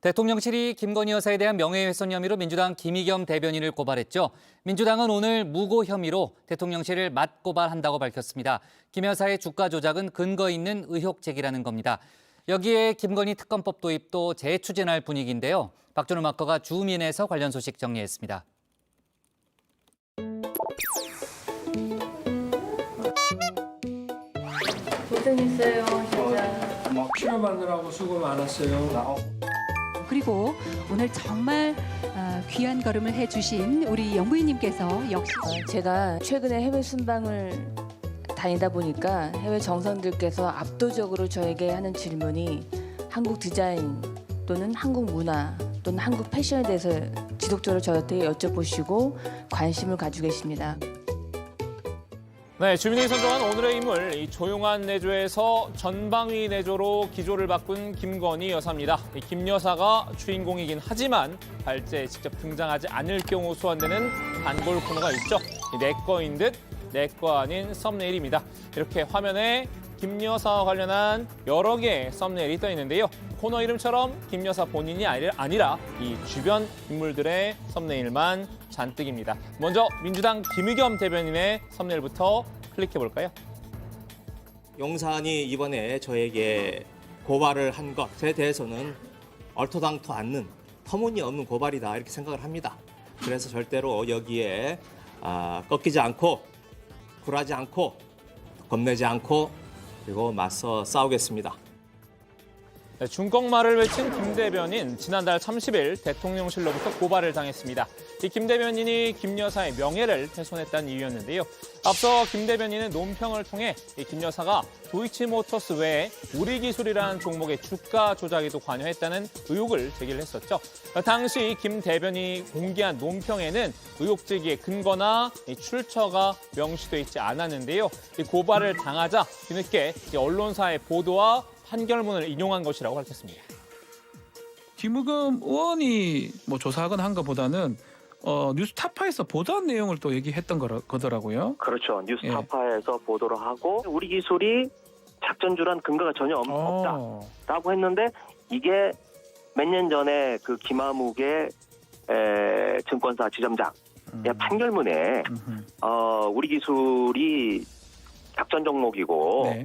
대통령실이 김건희 여사에 대한 명예훼손 혐의로 민주당 김의겸 대변인을 고발했죠. 민주당은 오늘 무고 혐의로 대통령실을 맞고발한다고 밝혔습니다. 김 여사의 주가 조작은 근거 있는 의혹 제기라는 겁니다. 여기에 김건희 특검법 도입도 재추진할 분위기인데요. 박준호 마커가 주민에서 관련 소식 정리했습니다. 고생했어요, 진짜. 치료받느라고 수고 많았어요. 그리고 오늘 정말 귀한 걸음을 해주신 우리 영부인님께서 역시 제가 최근에 해외 순방을 다니다 보니까 해외 정상들께서 압도적으로 저에게 하는 질문이 한국 디자인 또는 한국 문화 또는 한국 패션에 대해서 지속적으로 저한테 여쭤보시고 관심을 가지고 계십니다. 네, 주민이 선정한 오늘의 인물, 이 조용한 내조에서 전방위 내조로 기조를 바꾼 김건희 여사입니다. 이 김 여사가 주인공이긴 하지만 발제에 직접 등장하지 않을 경우 소환되는 단골 코너가 있죠. 내 거인 듯 내 거 아닌 썸네일입니다. 이렇게 화면에 김 여사와 관련한 여러 개의 썸네일이 떠 있는데요. 코너 이름처럼 김 여사 본인이 아니라 이 주변 인물들의 썸네일만 잔뜩입니다. 먼저 민주당 김의겸 대변인의 썸네일부터 클릭해볼까요? 용산이 이번에 저에게 고발을 한 것에 대해서는 얼토당토 않는 터무니없는 고발이다 이렇게 생각을 합니다. 그래서 절대로 여기에 꺾이지 않고 굴하지 않고 겁내지 않고 그리고 맞서 싸우겠습니다. 네, 중꺾말을 외친 김 대변인, 지난달 30일 대통령실로부터 고발을 당했습니다. 이 김 대변인이 김 여사의 명예를 훼손했다는 이유였는데요. 앞서 김 대변인은 논평을 통해 이 김 여사가 도이치모터스 외에 우리기술이라는 종목의 주가 조작에도 관여했다는 의혹을 제기를 했었죠. 당시 김 대변인이 공개한 논평에는 의혹 제기의 근거나 출처가 명시돼 있지 않았는데요. 이 고발을 당하자 뒤늦게 언론사의 보도와 판결문을 인용한 것이라고 밝혔습니다. 김의겸 의원이 조사하거나 한 것보다는 뉴스타파에서 보도한 내용을 또 얘기했던 거더라고요. 그렇죠. 뉴스타파에서 보도를 하고 우리 기술이 작전주란 근거가 전혀 없다라고 했는데 이게 몇 년 전에 그 김아묵의 증권사 지점장의 판결문에 우리 기술이 작전 종목이고 네.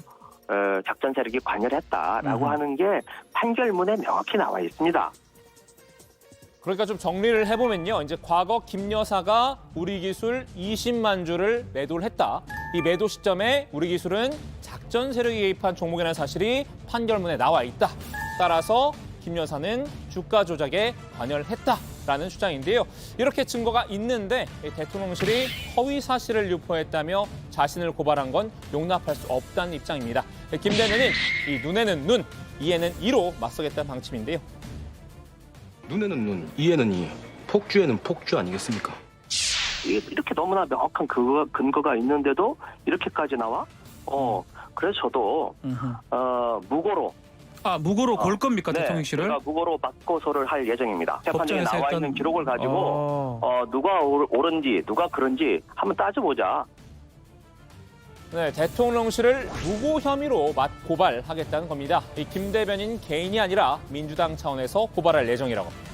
작전 세력이 관여를 했다라고 하는 게 판결문에 명확히 나와 있습니다. 그러니까 좀 정리를 해보면요. 이제 과거 김 여사가 우리기술 20만 주를 매도를 했다. 이 매도 시점에 우리기술은 작전 세력이 개입한 종목이라는 사실이 판결문에 나와 있다. 따라서 김 여사는 주가 조작에 관여를 했다라는 주장인데요. 이렇게 증거가 있는데 대통령실이 허위 사실을 유포했다며 자신을 고발한 건 용납할 수 없다는 입장입니다. 김 대변인은 이 눈에는 눈, 이에는 이로 맞서겠다는 방침인데요. 눈에는 눈, 이에는 이, 폭주에는 폭주 아니겠습니까? 이렇게 너무나 명확한 근거가 있는데도 이렇게까지 나와? 그래서 저도 무고로 무고로 걸 겁니까, 대통령실을? 제가 무고로 맞고소를 할 예정입니다. 재판장에 나와 했던... 있는 기록을 가지고 누가 옳은지 누가 그런지 한번 따져보자. 네, 대통령실을 무고 혐의로 고발하겠다는 겁니다. 이 김 대변인 개인이 아니라 민주당 차원에서 고발할 예정이라고 합니다.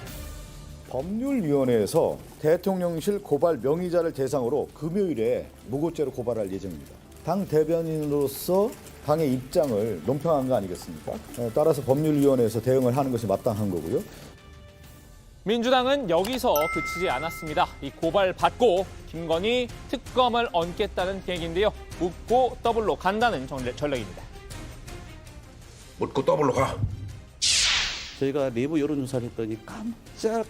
법률위원회에서 대통령실 고발 명의자를 대상으로 금요일에 무고죄로 고발할 예정입니다. 당 대변인으로서 당의 입장을 논평한 거 아니겠습니까? 따라서 법률위원회에서 대응을 하는 것이 마땅한 거고요. 민주당은 여기서 그치지 않았습니다. 이 고발 받고 김건희 특검을 얹겠다는 계획인데요. 묻고 더블로 간다는 전략입니다. 묻고 더블로 가. 저희가 내부 여론조사를 했더니 깜짝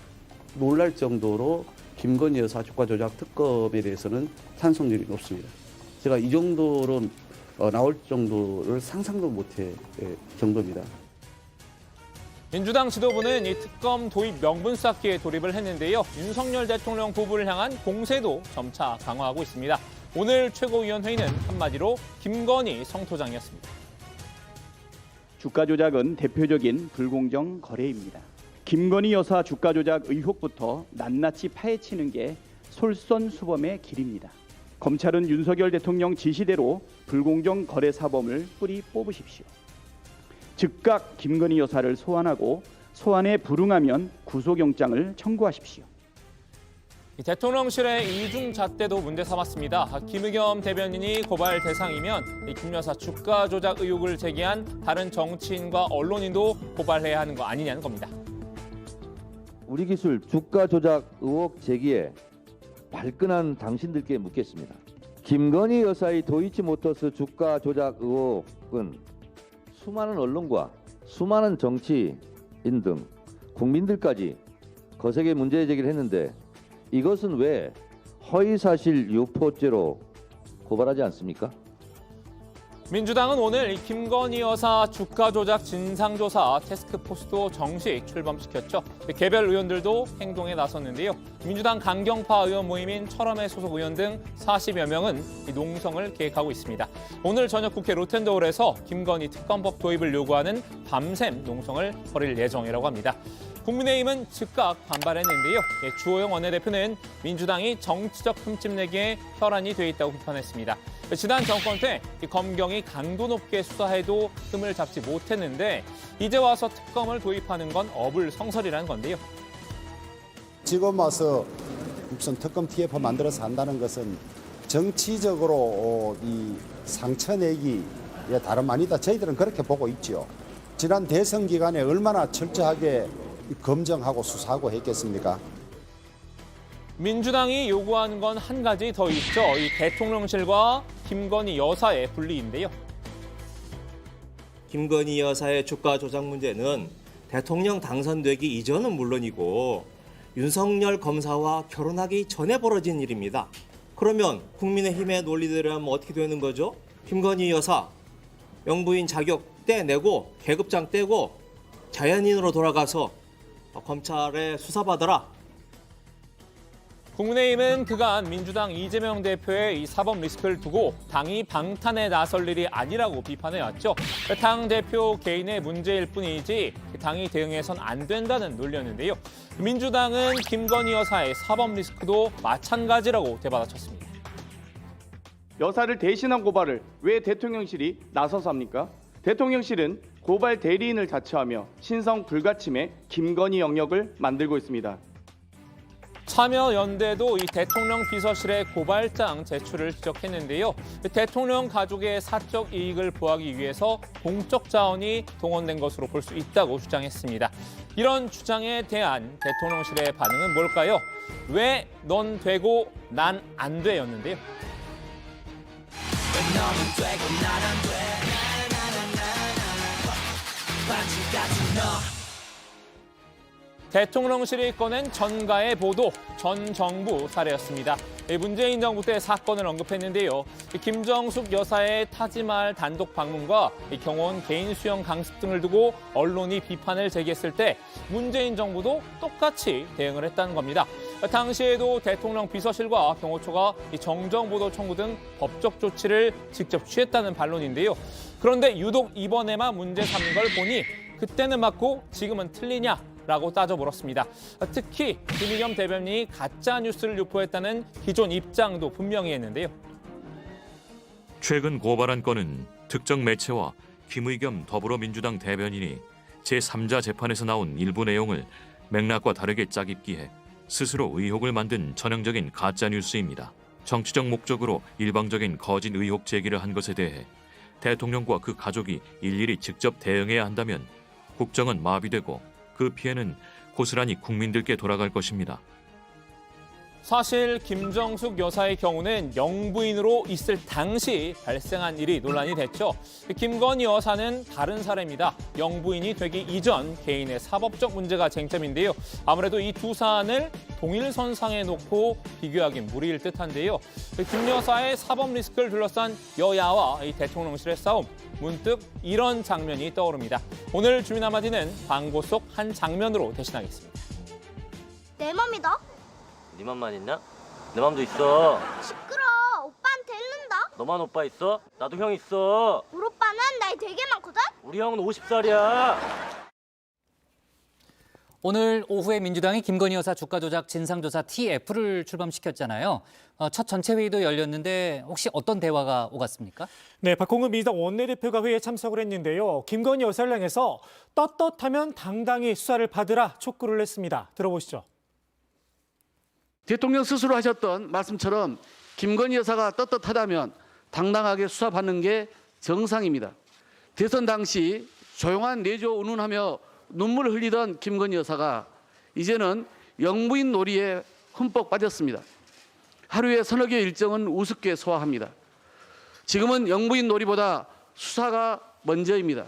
놀랄 정도로 김건희 여사 주가 조작 특검에 대해서는 찬성률이 높습니다. 제가 이 정도로 나올 정도를 상상도 못할 정도입니다. 민주당 지도부는 이 특검 도입 명분 쌓기에 돌입을 했는데요. 윤석열 대통령 후보를 향한 공세도 점차 강화하고 있습니다. 오늘 최고위원회의는 한마디로 김건희 성토장이었습니다. 주가 조작은 대표적인 불공정 거래입니다. 김건희 여사 주가 조작 의혹부터 낱낱이 파헤치는 게 솔선수범의 길입니다. 검찰은 윤석열 대통령 지시대로 불공정 거래 사범을 뿌리 뽑으십시오. 즉각 김건희 여사를 소환하고 소환에 불응하면 구속영장을 청구하십시오. 대통령실의 이중잣대도 문제 삼았습니다. 김의겸 대변인이 고발 대상이면 김 여사 주가 조작 의혹을 제기한 다른 정치인과 언론인도 고발해야 하는 거 아니냐는 겁니다. 우리 기술 주가 조작 의혹 제기에 발끈한 당신들께 묻겠습니다. 김건희 여사의 도이치모터스 주가 조작 의혹은 수많은 언론과 수많은 정치인 등 국민들까지 거세게 문제 제기를 했는데 이것은 왜 허위사실 유포죄로 고발하지 않습니까? 민주당은 오늘 김건희 여사 주가 조작 진상조사 테스크포스도 정식 출범시켰죠. 개별 의원들도 행동에 나섰는데요. 민주당 강경파 의원 모임인 철험회 소속 의원 등 40여 명은 농성을 계획하고 있습니다. 오늘 저녁 국회 로텐더홀에서 김건희 특검법 도입을 요구하는 밤샘 농성을 벌일 예정이라고 합니다. 국민의힘은 즉각 반발했는데요. 주호영 원내대표는 민주당이 정치적 흠집내기에 혈안이 돼 있다고 비판했습니다. 지난 정권 때 검경이 강도 높게 수사해도 흠을 잡지 못했는데 이제 와서 특검을 도입하는 건 어불성설이라는 건데요. 지금 와서 무슨 특검 TF 만들어서 한다는 것은 정치적으로 이 상처 내기에 다름 아니다. 저희들은 그렇게 보고 있죠. 지난 대선 기간에 얼마나 철저하게 검증하고 수사하고 했겠습니까? 민주당이 요구하는 건 한 가지 더 있죠. 이 대통령실과 김건희 여사의 분리인데요. 김건희 여사의 주가 조작 문제는 대통령 당선되기 이전은 물론이고 윤석열 검사와 결혼하기 전에 벌어진 일입니다. 그러면 국민의힘의 논리대로라면 어떻게 되는 거죠? 김건희 여사 영부인 자격 떼내고 계급장 떼고 자연인으로 돌아가서 검찰에 수사받아라. 국민의힘은 그간 민주당 이재명 대표의 이 사법 리스크를 두고 당이 방탄에 나설 일이 아니라고 비판해왔죠. 당 대표 개인의 문제일 뿐이지 당이 대응해선 안 된다는 논리였는데요. 민주당은 김건희 여사의 사법 리스크도 마찬가지라고 되받아쳤습니다. 여사를 대신한 고발을 왜 대통령실이 나서서 합니까? 대통령실은 고발 대리인을 자처하며 신성 불가침의 김건희 영역을 만들고 있습니다. 참여연대도 이 대통령 비서실의 고발장 제출을 지적했는데요. 대통령 가족의 사적 이익을 보호하기 위해서 공적 자원이 동원된 것으로 볼 수 있다고 주장했습니다. 이런 주장에 대한 대통령실의 반응은 뭘까요? 왜 넌 되고 난 안 돼였는데요. 대통령실이 꺼낸 전가의 보도, 전 정부 사례였습니다. 문재인 정부 때 사건을 언급했는데요. 김정숙 여사의 타지말 단독 방문과 경호원 개인 수용 강습 등을 두고 언론이 비판을 제기했을 때 문재인 정부도 똑같이 대응을 했다는 겁니다. 당시에도 대통령 비서실과 경호처가 정정보도 청구 등 법적 조치를 직접 취했다는 반론인데요. 그런데 유독 이번에만 문제 삼는 걸 보니 그때는 맞고 지금은 틀리냐? 라고 따져 물었습니다. 특히 김의겸 대변인이 가짜 뉴스를 유포했다는 기존 입장도 분명히 했는데요. 최근 고발한 건은 특정 매체와 김의겸 더불어민주당 대변인이 제3자 재판에서 나온 일부 내용을 맥락과 다르게 짜깁기해 스스로 의혹을 만든 전형적인 가짜뉴스입니다. 정치적 목적으로 일방적인 거짓 의혹 제기를 한 것에 대해 대통령과 그 가족이 일일이 직접 대응해야 한다면 국정은 마비되고 그 피해는 고스란히 국민들께 돌아갈 것입니다. 사실 김정숙 여사의 경우는 영부인으로 있을 당시 발생한 일이 논란이 됐죠. 김건희 여사는 다른 사례입니다. 영부인이 되기 이전 개인의 사법적 문제가 쟁점인데요. 아무래도 이 두 사안을 동일선상에 놓고 비교하긴 무리일 듯한데요. 김 여사의 사법 리스크를 둘러싼 여야와 이 대통령실의 싸움, 문득 이런 장면이 떠오릅니다. 오늘 주민 한마디는 광고 속 한 장면으로 대신하겠습니다. 내 맘이다. 네 맘만 있나? 내 맘도 있어. 시끄러. 오빠한테 했는다. 너만 오빠 있어? 나도 형 있어. 우리 오빠는 나이 되게 많거든. 우리 형은 50살이야. 오늘 오후에 민주당이 김건희 여사 주가 조작 진상조사 TF를 출범시켰잖아요. 첫 전체 회의도 열렸는데 혹시 어떤 대화가 오갔습니까? 네, 박홍근 민주당 원내대표가 회의에 참석을 했는데요. 김건희 여사를 향해서 떳떳하면 당당히 수사를 받으라 촉구를 했습니다. 들어보시죠. 대통령 스스로 하셨던 말씀처럼 김건희 여사가 떳떳하다면 당당하게 수사받는 게 정상입니다. 대선 당시 조용한 내조 운운하며 눈물을 흘리던 김건희 여사가 이제는 영부인 놀이에 흠뻑 빠졌습니다. 하루에 서너 개 일정은 우습게 소화합니다. 지금은 영부인 놀이보다 수사가 먼저입니다.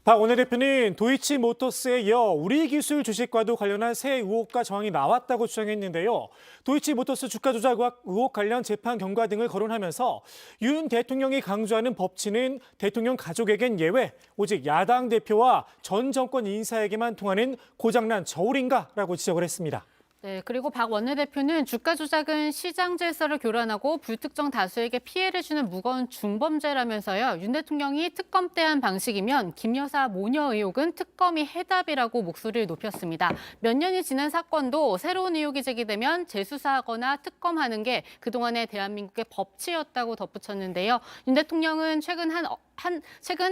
박 원내대표는 도이치모터스에 이어 우리기술 주식과도 관련한 새 의혹과 정황이 나왔다고 주장했는데요. 도이치모터스 주가 조작 의혹 관련 재판 경과 등을 거론하면서 윤 대통령이 강조하는 법치는 대통령 가족에겐 예외, 오직 야당 대표와 전 정권 인사에게만 통하는 고장난 저울인가라고 지적을 했습니다. 네, 그리고 박 원내대표는 주가 조작은 시장 질서를 교란하고 불특정 다수에게 피해를 주는 무거운 중범죄라면서요. 윤 대통령이 특검 때 한 방식이면 김 여사 모녀 의혹은 특검이 해답이라고 목소리를 높였습니다. 몇 년이 지난 사건도 새로운 의혹이 제기되면 재수사하거나 특검하는 게 그동안의 대한민국의 법치였다고 덧붙였는데요. 윤 대통령은 최근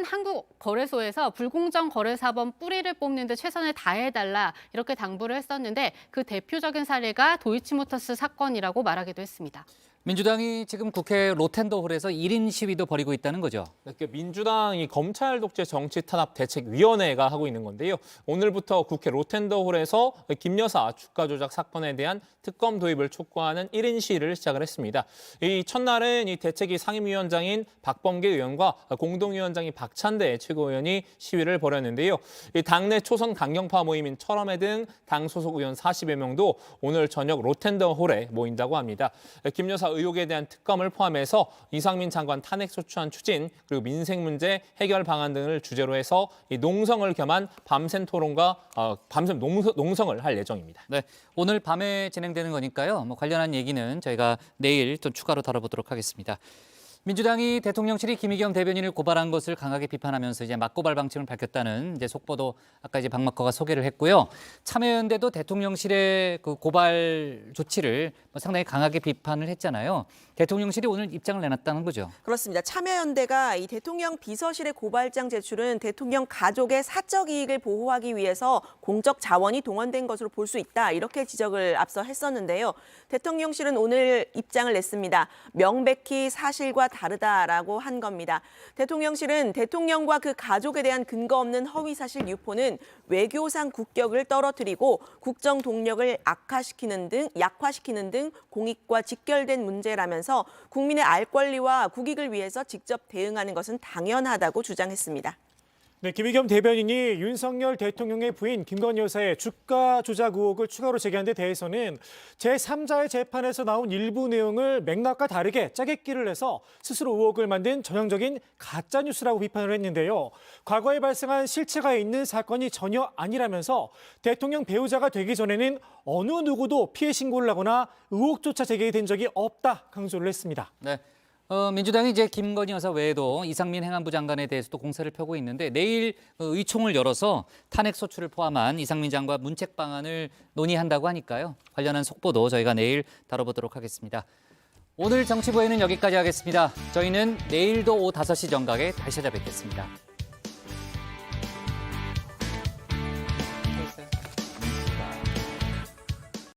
한국거래소에서 불공정 거래 사범 뿌리를 뽑는 데 최선을 다해달라 이렇게 당부를 했었는데 그 대표적인 사례가 도이치모터스 사건이라고 말하기도 했습니다. 민주당이 지금 국회 로텐더홀에서 1인 시위도 벌이고 있다는 거죠. 민주당이 검찰 독재 정치 탄압 대책위원회가 하고 있는 건데요. 오늘부터 국회 로텐더홀에서 김 여사 주가 조작 사건에 대한 특검 도입을 촉구하는 1인 시위를 시작을 했습니다. 이 첫날은 이 대책위 상임위원장인 박범계 의원과 공동위원장인 박찬대 최고위원이 시위를 벌였는데요. 이 당내 초선 강경파 모임인 철험회 등 당 소속 의원 40여 명도 오늘 저녁 로텐더홀에 모인다고 합니다. 김 여사 의혹에 대한 특검을 포함해서 이상민 장관 탄핵 소추안 추진 그리고 민생 문제 해결 방안 등을 주제로 해서 이 농성을 겸한 밤샘 토론과 밤샘 농성을 할 예정입니다. 네, 오늘 밤에 진행되는 거니까요. 관련한 얘기는 저희가 내일 좀 추가로 다뤄보도록 하겠습니다. 민주당이 대통령실이 김의겸 대변인을 고발한 것을 강하게 비판하면서 이제 맞고발 방침을 밝혔다는 이제 속보도 아까 이제 박마커가 소개를 했고요. 참여연대도 대통령실의 그 고발 조치를 상당히 강하게 비판을 했잖아요. 대통령실이 오늘 입장을 내놨다는 거죠. 그렇습니다. 참여연대가 이 대통령 비서실의 고발장 제출은 대통령 가족의 사적 이익을 보호하기 위해서 공적 자원이 동원된 것으로 볼 수 있다. 이렇게 지적을 앞서 했었는데요. 대통령실은 오늘 입장을 냈습니다. 명백히 사실과 다르다라고 한 겁니다. 대통령실은 대통령과 그 가족에 대한 근거 없는 허위 사실 유포는 외교상 국격을 떨어뜨리고 국정 동력을 약화시키는 등 공익과 직결된 문제라면서 국민의 알 권리와 국익을 위해서 직접 대응하는 것은 당연하다고 주장했습니다. 네, 김의겸 대변인이 윤석열 대통령의 부인 김건희 여사의 주가 조작 의혹을 추가로 제기한 데 대해서는 제3자의 재판에서 나온 일부 내용을 맥락과 다르게 짜깁기를 해서 스스로 의혹을 만든 전형적인 가짜뉴스라고 비판을 했는데요. 과거에 발생한 실체가 있는 사건이 전혀 아니라면서 대통령 배우자가 되기 전에는 어느 누구도 피해 신고를 하거나 의혹조차 제기된 적이 없다 강조를 했습니다. 네. 민주당이 이제 김건희 여사 외에도 이상민 행안부 장관에 대해서도 공세를 펴고 있는데 내일 의총을 열어서 탄핵 소추를 포함한 이상민 장관 문책 방안을 논의한다고 하니까요. 관련한 속보도 저희가 내일 다뤄보도록 하겠습니다. 오늘 정치부에는 여기까지 하겠습니다. 저희는 내일도 오후 5시 정각에 다시 찾아뵙겠습니다.